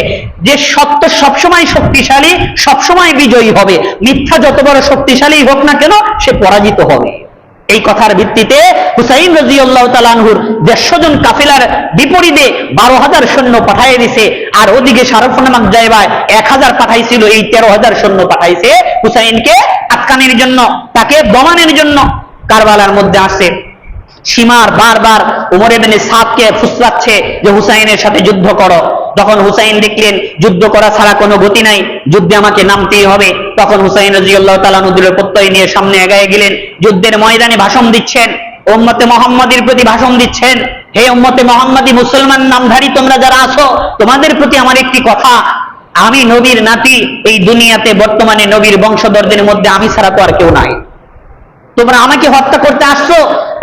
যে সত্য সবসময় শক্তিশালী, সবসময় বিজয়ী হবে, মিথ্যা যত বড় শক্তিশালী হোক না কেন সে পরাজিত হবে। এই কথার ভিত্তিতে হুসাইন রাদিয়াল্লাহু তাআলা আনহুর 150 জন কাফেলার বিপরীতে 12000 সৈন্য পাঠিয়ে দিয়েছে, আর ওদিকে শারফ নামক জায়গায় 1000 পাঠাইছিল, এই 13000 সৈন্য পাঠাইছে হুসাইনকে আটকানোর জন্য, তাকে দমানোর জন্য। কারবালার মধ্যে আসে সীমার বারবার ওমর ইবনে সাদকে ফুসলাচ্ছে যে হুসাইনের সাথে যুদ্ধ করো। তখন হুসাইন দেখলেন যুদ্ধ করা ছাড়া কোনো গতি নাই, যুদ্ধে আমাকে নামতেই হবে। তখন হুসাইন রাদিয়াল্লাহু তাআলা আনহু দৃঢ় প্রত্যয় নিয়ে সামনে এগিয়ে গেলেন, যুদ্ধের ময়দানে ভাষণ দিচ্ছেন, উম্মতে মুহাম্মাদীর প্রতি ভাষণ দিচ্ছেন। হে উম্মতে মুহাম্মাদী মুসলমান নামধারী তোমরা যারা আছো, তোমাদের প্রতি আমার একটি কথা, আমি নবীর নাতি, এই দুনিয়াতে বর্তমানে নবীর বংশধরদের মধ্যে আমি ছাড়া তো আর কেউ নাই। তোমরা আমাকে হত্যা করতে আসছো,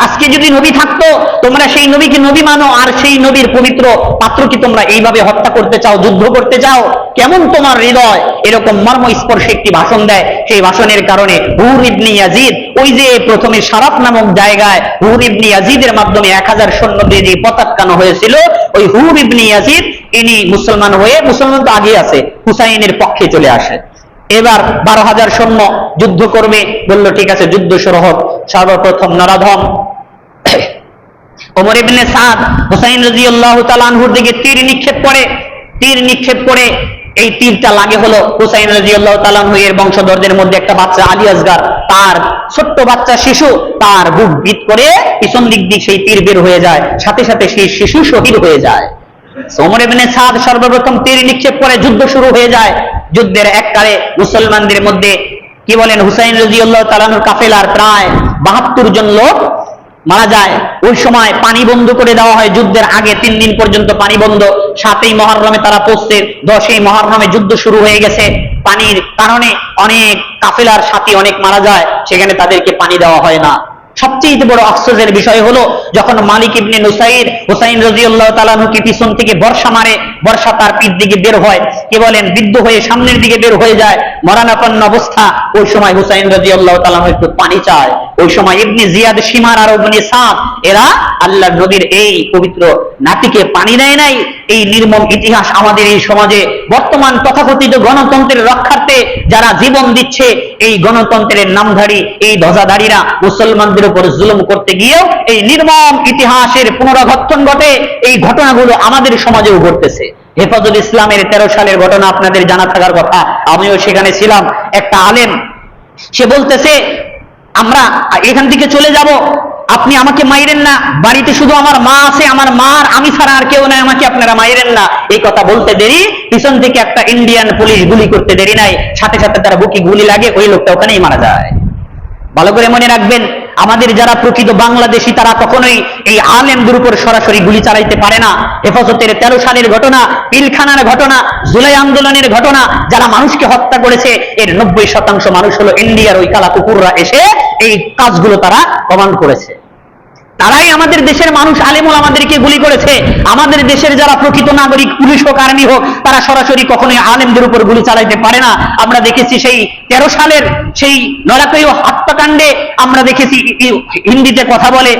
আজকে যদি নবী থাকতো তোমরা সেই নবীকে নবী মানো, আর সেই নবীর পবিত্র পাত্রকে তোমরা এইভাবে হত্যা করতে চাও, যুদ্ধ করতে চাও, কেমন তোমার হৃদয়? এরকম মর্মস্পর্শী একটি ভাষণ দেয়। সেই ভাষণের কারণে হুর ইবনে ইয়াজিদ, ওই যে প্রথমে সারাফ নামক জায়গায় হুর ইবনে ইয়াজিদের মাধ্যমে 1000 সৈন্য দিয়ে যে প্রত্যাখ্যান হয়েছিল, ওই হুর ইবনে ইয়াজিদ ইনি মুসলমান হয়ে, মুসলমান তো আগে আছে, হুসাইনের পক্ষে চলে আসে। এবার 12,000 সৈন্য যুদ্ধ করবে, বলল ঠিক আছে যুদ্ধ শুরু হোক। সর্বপ্রথম নরাধম ওমর ইবনে সাদ হুসাইন রাদিয়াল্লাহু তাআলা আনহুর দিকে তীর নিক্ষেপ করে এই তীরটা লাগে হলো হুসাইন রাদিয়াল্লাহু তাআলা আনহু এর বংশধরদের মধ্যে একটা বাচ্চা আলী আসগার, তার ছোট্ট বাচ্চা শিশু, তার বুক ভিত করে পিছন দিক দিয়ে সেই তীর বের হয়ে যায়, সাথে সাথে সেই শিশু শহীদ হয়ে যায়। ওমর ইবনে সাদ সর্বপ্রথম তীর নিক্ষেপ করে, যুদ্ধ শুরু হয়ে যায়। যুদ্ধের এককালে মুসলমানদের মধ্যে কি বলেন, হুসাইন রাদিয়াল্লাহু তাআলা আনহুর কাফেলার প্রায় 72 জন লোক মারা যায়। ওই সময় পানি বন্ধ করে দেওয়া হয়, যুদ্ধের আগে 3 দিন পর্যন্ত পানি বন্ধ। 7ই মুহররমে তারা পৌঁছছে, 10ই মুহররমে যুদ্ধ শুরু হয়ে গেছে। পানির কারণে অনেক কাফেলার সাথী অনেক মারা যায়, সেখানে তাদেরকে পানি দেওয়া হয় না। সবচেয়ে বড় আশ্চর্যের বিষয় হলো, যখন মালিক ইবনে নুসাইর হুসাইন রাদিয়াল্লাহু তাআলা আনহুকে পিছন থেকে বর্ষা মারে, বর্ষা তার পিঠ দিকে বের হয়, কি বলেন বিদ্ধ হয়ে সামনের দিকে বের হয়ে যায়, মরণাপন্ন অবস্থা। ওই সময় হুসাইন রাদিয়াল্লাহু তাআলা আনহু একটু পানি চায়। ওই সময় ইবনে জিয়াদ শিমার আর ইবনে সাদ এরা আল্লাহর নবীর এই পবিত্র নাতিকে পানি দেয় নাই। এই নির্মম ইতিহাস আমাদের এই সমাজে বর্তমান তথাকথিত গণতন্ত্রের রক্ষার্থে যারা জীবন দিচ্ছে, এই গণতন্ত্রের নামধারী এই ধ্বজাধারীরা মুসলমানদের উপর জুলুম করতে গিয়েও এই নির্মম ইতিহাসের পুনরাবর্তন ঘটে। এই ঘটনাগুলো আমাদের সমাজেও ঘটতেছে। হেফাজুল ইসলামের 13 সালের ঘটনা আপনাদের জানা থাকার কথা, আমিও সেখানে ছিলাম। একটা আলেম সে বলতেছে, আমরা এখান থেকে চলে যাব, আপনি আমাকে মাইরেন না, বাড়িতে শুধু আমার মা আছে, আমার মা আর আমি ছাড়া আর কেউ নাই, আমাকে আপনারা মাইরেন না। এই কথা বলতে দেরি, পিছন থেকে একটা ইন্ডিয়ান পুলিশ গুলি করতে দেরি নাই, সাথে সাথে তারা বুকে গুলি লাগে, ওই লোকটা ওখানেই মারা যায়। ভালো করে মনে রাখবেন, আমাদের যারা প্রকৃত বাংলাদেশী তারা কখনোই এই আলেমদের উপর সরাসরি গুলি চালাইতে পারে না। হেফাজতের 13 সালের ঘটনা, পিলখানার ঘটনা, জুলাই আন্দোলনের ঘটনা, যারা মানুষকে হত্যা করেছে এর 90% মানুষ হলো ইন্ডিয়ার ওই কালা কুকুররা এসে এই কাজগুলো তারা কমান্ড করেছে। তারাই আমাদের দেশের মানুষ আলেমুল আমাদেরকে গুলি করেছে। আমাদের দেশের যারা প্রকৃত নাগরিক, পুলিশ হোক আর্মি হোক, তারা সরাসরি কখনোই আলেমদের উপর গুলি চালাইতে পারে না। আমরা দেখেছি সেই 13 সালের সেই নরাকীয় হত্যাকাণ্ডে, আমরা দেখেছি হিন্দিতে কথা বলে,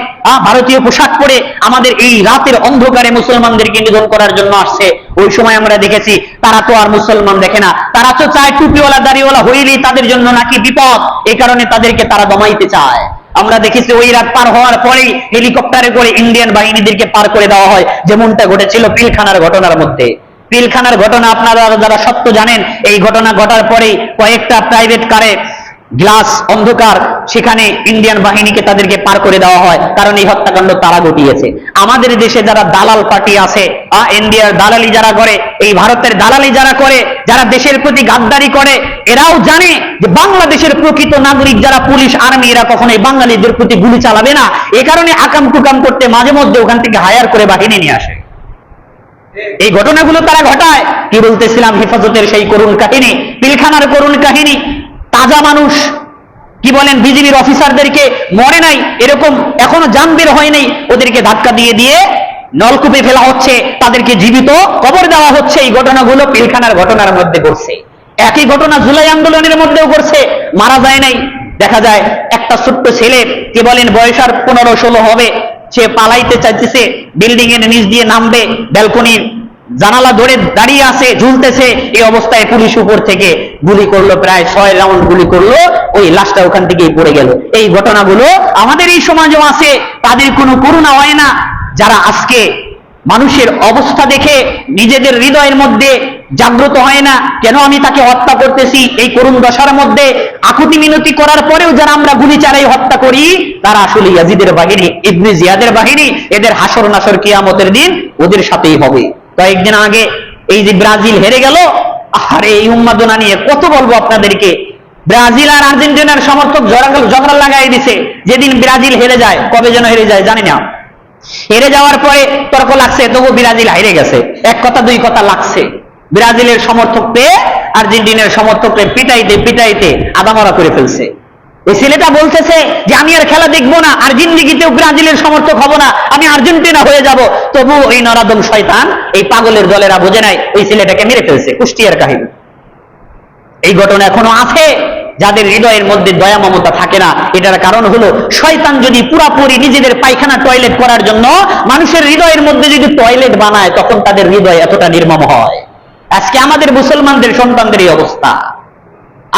ভারতীয় পোশাক পরে আমাদের এই রাতের অন্ধকারে মুসলমানদেরকে নিধন করার জন্য আসছে। ওই সময় আমরা দেখেছি তারা তো আর মুসলমান দেখে না, তারা তো চায় টুপিওয়ালা দাড়িওয়ালা হইলেই তাদের জন্য নাকি বিপদ, এই কারণে তাদেরকে তারা দমাইতে চায়। আমরা দেখেছি ওই রাত পার হওয়ার পরেই হেলিকপ্টারে করে ইন্ডিয়ান বাহিনীদেরকে পার করে দেওয়া হয়, যেমনটা ঘটেছিল পিলখানার ঘটনার মধ্যে। পিলখানার ঘটনা আপনারা যারা সত্য জানেন, এই ঘটনা ঘটার পরেই কয়েকটা প্রাইভেট কারে গ্লাস অন্ধকার, সেখানে ইন্ডিয়ান বাহিনীকে তাদেরকে পার করে দেওয়া হয়, কারণ এই হত্যাকাণ্ড তারা ঘটিয়েছে। আমাদের দেশে যারা দালাল পার্টি আছে, ইন্ডিয়ার দালালি যারা করে, এই ভারতের দালালি যারা করে, যারা দেশের প্রতি গাদ্দারি করে, এরাও জানে যে বাংলাদেশের প্রকৃত নাগরিক যারা পুলিশ আর্মি, এরা কখনোই বাঙালিদের প্রতি গুলি চালাবে না। এই কারণে আকাম কুকাম করতে মাঝে মধ্যে ওখান থেকে হায়ার করে বাহিনী নিয়ে আসে। এই ঘটনাগুলো তারা ঘটায়। কি বলতেছিলাম, হেফাজতের সেই করুণ কাহিনী, পিলখানার করুণ কাহিনী। তাজা মানুষ, কি বলেন, বিজিবির অফিসারদেরকে মরে নাই এরকম এখনো জান বের হয় নাই, ওদেরকে ধাক্কা দিয়ে দিয়ে নলকূপে ফেলা হচ্ছে, তাদেরকে জীবিত কবর দেওয়া হচ্ছে। এই ঘটনাগুলো পিলখানার ঘটনার মধ্যে ঘটছে। একই ঘটনা জুলাই আন্দোলনের মধ্যেও ঘটছে, মারা যায় নাই। দেখা যায় একটা ছোট্ট ছেলে, কি বলেন, বয়স আর 15-16 হবে, সে পালাইতে চাইতেছে, বিল্ডিং এর নিচ দিয়ে নামবে, ব্যালকনির জানালা ধরে দাঁড়িয়ে আছে, ঝুলতেছে। এই অবস্থায় পুলিশ উপর থেকে গুলি করলো, প্রায় 6 রাউন্ড গুলি করলো, ওই লাশটা ওখান থেকেই পড়ে গেল। এই ঘটনাগুলো আমাদের এই সমাজেও আছে, তাদের কোনো করুণা হয় না। যারা আজকে মানুষের অবস্থা দেখে নিজেদের হৃদয়ের মধ্যে জাগ্রত হয় না, কেন আমি তাকে হত্যা করতেছি, এই করুণ দশার মধ্যে আকুতি মিনতি করার পরেও যারা আমরা গুলি চালাই হত্যা করি, তারা আসলে ইয়াজিদের বাহিনী, ইবনে জিয়াদের বাহিনী। এদের হাসর নাসর কিয়ামতের দিন ওদের সাথেই হবে। কয়েকদিন আগে এই যে ব্রাজিল হেরে গেল, আরে এই উন্মাদনা নিয়ে কত বলবো আপনাদেরকে। ব্রাজিল আর আর্জেন্টিনার সমর্থক ঝগড়া লাগাই দিছে। যেদিন ব্রাজিল হেরে যায়, কবে যেন হেরে যায় জানি না, হেরে যাওয়ার পরে তর্ক লাগছে, তবু ব্রাজিল হেরে গেছে, এক কথা দুই কথা লাগছে। ব্রাজিলের সমর্থক পেয়ে আর্জেন্টিনার সমর্থককে পিটাইতে পিটাইতে আদামরা করে ফেলছে। এই ছেলেটা বলতেছে যে আমি আর খেলা দেখবো না, আর জিন্দিগিতেও ব্রাজিলের সমর্থক হব না, আমি আর্জেন্টিনা হয়ে যাব। তবু ওই নরাদম শয়তান, এই পাগলের দলেরা বোঝে নাই, ওই ছেলেটাকে মেরে ফেলছে। কুষ্টিয়ার কাহিনী। এই ঘটনা এখনো আছে। যাদের হৃদয়ের মধ্যে দয়া মমতা থাকে না, এটার কারণ হলো শয়তান যদি পুরাপুরি নিজেদের পায়খানা টয়লেট করার জন্য মানুষের হৃদয়ের মধ্যে যদি টয়লেট বানায়, তখন তাদের হৃদয় এতটা নির্মম হয়। আজকে আমাদের মুসলমানদের সন্তানদের এই অবস্থা।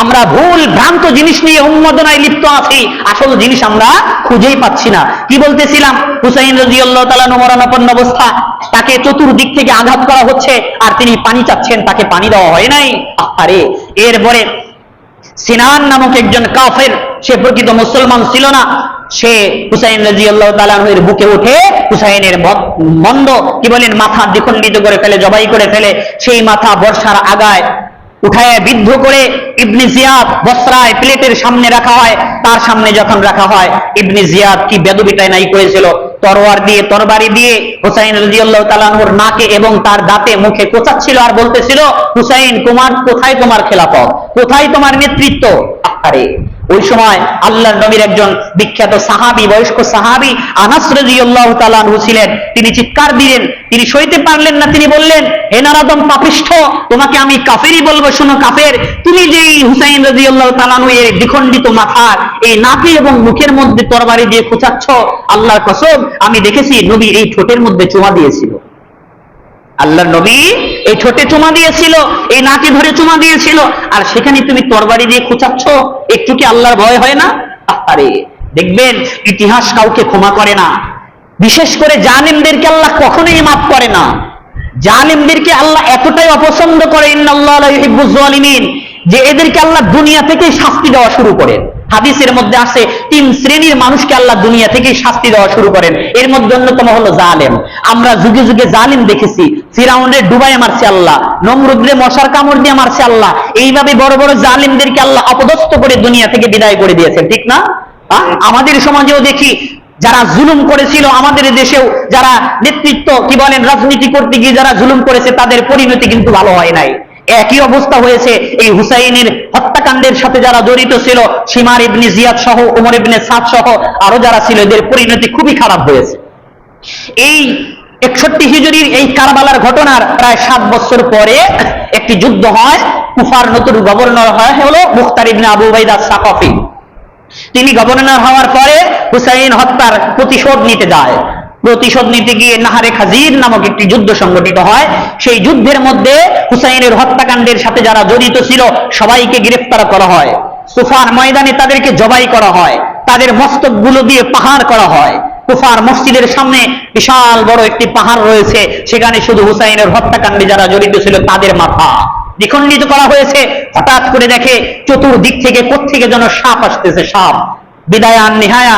আমরা ভুল ভ্রান্ত জিনিস নিয়ে উন্মাদনায় লিপ্ত আছি, আসল জিনিস আমরা খুঁজেই পাচ্ছি না। কি বলতেছিলাম, হুসাইন রাদিয়াল্লাহু তাআলা মরণাপন্ন অবস্থা, তাকে চতুর্দিক থেকে আঘাত করা হচ্ছে, আর তিনি পানি চাচ্ছেন, তাকে পানি দেওয়া হয় নাই। আরে এরপরে সিনান নামক একজন কাফের, সে প্রকৃত মুসলমান ছিল না, সে হুসাইন রাদিয়াল্লাহু তাআলা এর বুকে উঠে হুসাইনের মন্দ কি বলেন মাথা দ্বিখণ্ডিত করে ফেলে, জবাই করে ফেলে। সেই মাথা বর্ষার আগায় উঠায় বিদ্ধ করে ইবনে জিয়াদ বসরায় প্লেটের সামনে রাখা হয়। তার সামনে যখন রাখা হয়, ইবনে জিয়াদ কি বেদবিটায় নাই করেছিল, তরবারি দিয়ে হুসাইন রাদিয়াল্লাহু তাআলা আনহুর নাকে এবং তার দাঁতে মুখে কোচাচ্ছিল, আর বলতেছিল, হুসাইন কোথায় তোমার খেলাফত, কোথায় তোমার নেতৃত্ব। আরে ওই সময় আল্লাহর নবীর একজন বিখ্যাত সাহাবী, বয়স্ক সাহাবী আনাস রাদিয়াল্লাহু তাআলা আনহু ছিলেন। তিনি চিৎকার দিলেন, তিনি সইতে পারলেন না, তিনি বললেন, হে নরাদম পাপিষ্ঠ, তোমাকে আমি কাফেরই বলবো। শোনো কাফের, তুমি যে হুসাইন রাদিয়াল্লাহু তাআলা আনহু এর দ্বিখণ্ডিত মাথার এই নাকে এবং মুখের মধ্যে তরবারি দিয়ে খোঁচাচ্ছ, আল্লাহর কসম আমি দেখেছি নবী এই ঠোঁটের মধ্যে চুমা দিয়েছিল। আল্লাহর নবী এই ঠোঁটে চুমা দিয়েছিল, এই নাকে ধরে চুমা দিয়েছিল, আর সেখানে তুমি তরবারি দিয়ে খোঁচাচ্ছ, একটু কি আল্লাহর ভয় হয় না? আরে দেখবেন ইতিহাস কাউকে ক্ষমা করে না, বিশেষ করে জালিমদেরকে আল্লাহ কখনোই মাফ করে না। জালিমদেরকে আল্লাহ এতটাই অপছন্দ করে, ইন্নাল্লাহা লা ইউহিব্বুজ জালিমিন, যে এদেরকে আল্লাহ দুনিয়া থেকেই শাস্তি দেওয়া শুরু করেন। হাদিসের মধ্যে আছে 3 শ্রেণীর মানুষকে আল্লাহ দুনিয়া থেকেই শাস্তি দেওয়া শুরু করেন। এর মধ্যে অন্যতম হলো জালেম। আমরা যুগে যুগে জালিম দেখেছি। ফিরাউনের ডুবাই মারছে আল্লাহ, নমরুদরে মশার কামড় দিয়ে মারছে আল্লাহ। এইভাবে বড় বড় জালিমদেরকে আল্লাহ অপদস্থ করে দুনিয়া থেকে বিদায় করে দিয়েছেন, ঠিক না? আমাদের সমাজেও দেখি যারা জুলুম করেছিল, আমাদের দেশেও যারা নেতৃত্ব কি বলেন রাজনীতি করতে গিয়ে যারা জুলুম করেছে, তাদের পরিণতি কিন্তু ভালো হয় নাই। একই অবস্থা হয়েছে এই হুসাইনের হত্যাকাণ্ডের সাথে যারা জড়িত ছিল, শিমার ইবনে জিয়াদ সহ, ওমর ইবনে সাদ সহ আরো যারা ছিল, এদের পরিণতি খুবই খারাপ হয়েছে। এই 61 হিজরির এই কারবালার ঘটনার প্রায় 7 বছর পরে একটি যুদ্ধ হয়। কুফার নতুন গভর্নর হয় হলো মুখতার ইবনে আবু উবাইদা সাকাফি। তিনি গভর্নর হওয়ার পরে হুসাইন হত্যার প্রতিশোধ নিতে যায়। প্রতিশোধ নিতে গিয়ে নাহারে খাজির নামক একটি যুদ্ধ সংগঠিত হয়। সেই যুদ্ধের মধ্যে হুসাইনের হত্যাকাণ্ডের সাথে যারা জড়িত ছিল সবাইকে গ্রেফতার করা হয়। কুফার ময়দানে তাদেরকে জবাই করা হয়, তাদের মস্তকগুলো দিয়ে পাহাড় করা হয়। কুফার মসজিদের সামনে বিশাল বড় একটি পাহাড় রয়েছে, সেখানে শুধু হুসাইনের হত্যাকাণ্ডে যারা জড়িত ছিল তাদের মাথা দ্বিখণ্ডিত করা হয়েছে। হঠাৎ করে দেখে চতুর্দিক থেকে কোত্থেকে যেন সাপ আসতেছে, সাপ। বিদায়া নিহায়া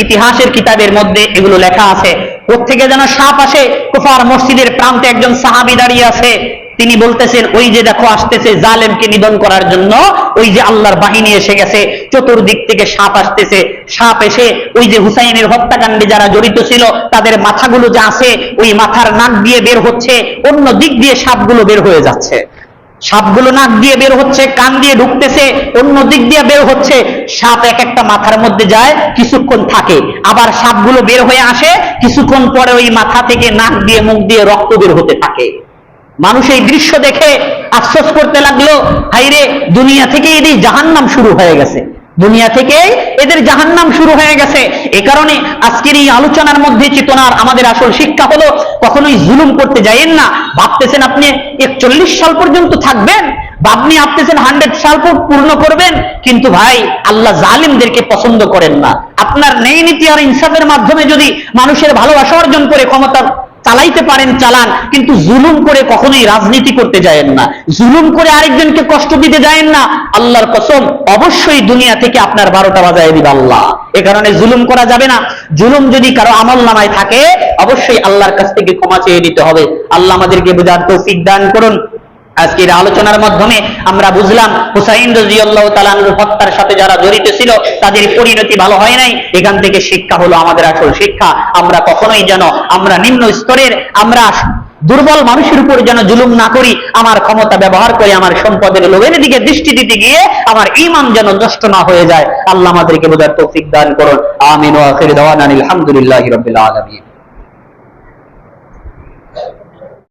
ইতিহাসের কিতাবের মধ্যে এগুলো লেখা আছে। কোত্থেকে যেন সাপ আসে। কুফার মসজিদের প্রান্তে একজন সাহাবী দাঁড়িয়ে আছে, তিনি বলতেছেন, ওই যে দেখো আসতেছে জালেমকে নিধন করার জন্য, ওই যে আল্লাহর বাহিনী এসে গেছে, চতুর্দিক থেকে সাপ আসতেছে। সাপ এসে ওই যে হুসাইনের হত্যাকাণ্ডে যারা জড়িত ছিল তাদের মাথাগুলো যা আছে, ওই মাথার নাক দিয়ে বের হচ্ছে, অন্য দিক দিয়ে সাপগুলো বের হয়ে যাচ্ছে। সাপগুলো নাক দিয়ে বের হচ্ছে, কান দিয়ে ঢুকতেছে, অন্য দিক দিয়ে বের হচ্ছে। সাপ এক একটা মাথার মধ্যে যায়, কিছুক্ষণ থাকে, আবার সাপগুলো বের হয়ে আসে, কিছুক্ষণ পরে ওই মাথা থেকে নাক দিয়ে মুখ দিয়ে রক্ত বের হতে থাকে। মানুষ এই দৃশ্য দেখে আফসোস করতে লাগলো, হাইরে দুনিয়া থেকে এদের জাহান্নাম শুরু হয়ে গেছে, দুনিয়া থেকে এদের জাহান্নাম শুরু হয়ে গেছে। এ কারণে আজকের এই আলোচনার মধ্যে চেতনার আমাদের আসল শিক্ষা হলো, কখনোই জুলুম করতে যাইয়েন না। ভাবতেছেন আপনি 41 সাল পর্যন্ত থাকবেন, আপনি ভাবতেছেন 100 সাল পূর্ণ করবেন, কিন্তু ভাই আল্লাহ জালিমদেরকে পছন্দ করেন না। আপনার ন্যায় নীতি আর ইনসাফের মাধ্যমে যদি মানুষের ভালোবাসা অর্জন করে ক্ষমতা চালাইতে পারেন চালান, কিন্তু জুলুম করে কখনোই রাজনীতি করতে যায়েন না, জুলুম করে আরেকজনকে কষ্ট দিতে যায়েন না। আল্লাহর কসম অবশ্যই দুনিয়া থেকে আপনার 12টা বাজায় দিবে আল্লাহ। এ কারণে জুলুম করা যাবে না। জুলুম যদি কারো আমল নামায় থাকে, অবশ্যই আল্লাহর কাছ থেকে ক্ষমা চেয়ে নিতে হবে। আল্লাহ আমাদেরকে বুঝার তৌফিক দান করুন। আজকের আলোচনার মাধ্যমে আমরা বুঝলাম হুসাইন রাদিয়াল্লাহু তাআলা আনহু হত্যার সাথে যারা জড়িত ছিল তাদের পরিণতি ভালো হয় নাই। এখান থেকে শিক্ষা হলো, আমাদের আসল শিক্ষা, আমরা কখনোই যেন আমরা নিম্ন স্তরের, আমরা দুর্বল মানুষের উপর যেন জুলুম না করি, আমার ক্ষমতা ব্যবহার করে আমার সম্পদের লোভের দিকে দৃষ্টি দিতে গিয়ে আমার ঈমান যেন নষ্ট না হয়ে যায়। আল্লাহ আমাদেরকে বোঝার তৌফিক দান করুন। আমিন ওয়া আখিরু দাওয়ানা আলহামদুলিল্লাহি রাব্বিল আলামিন।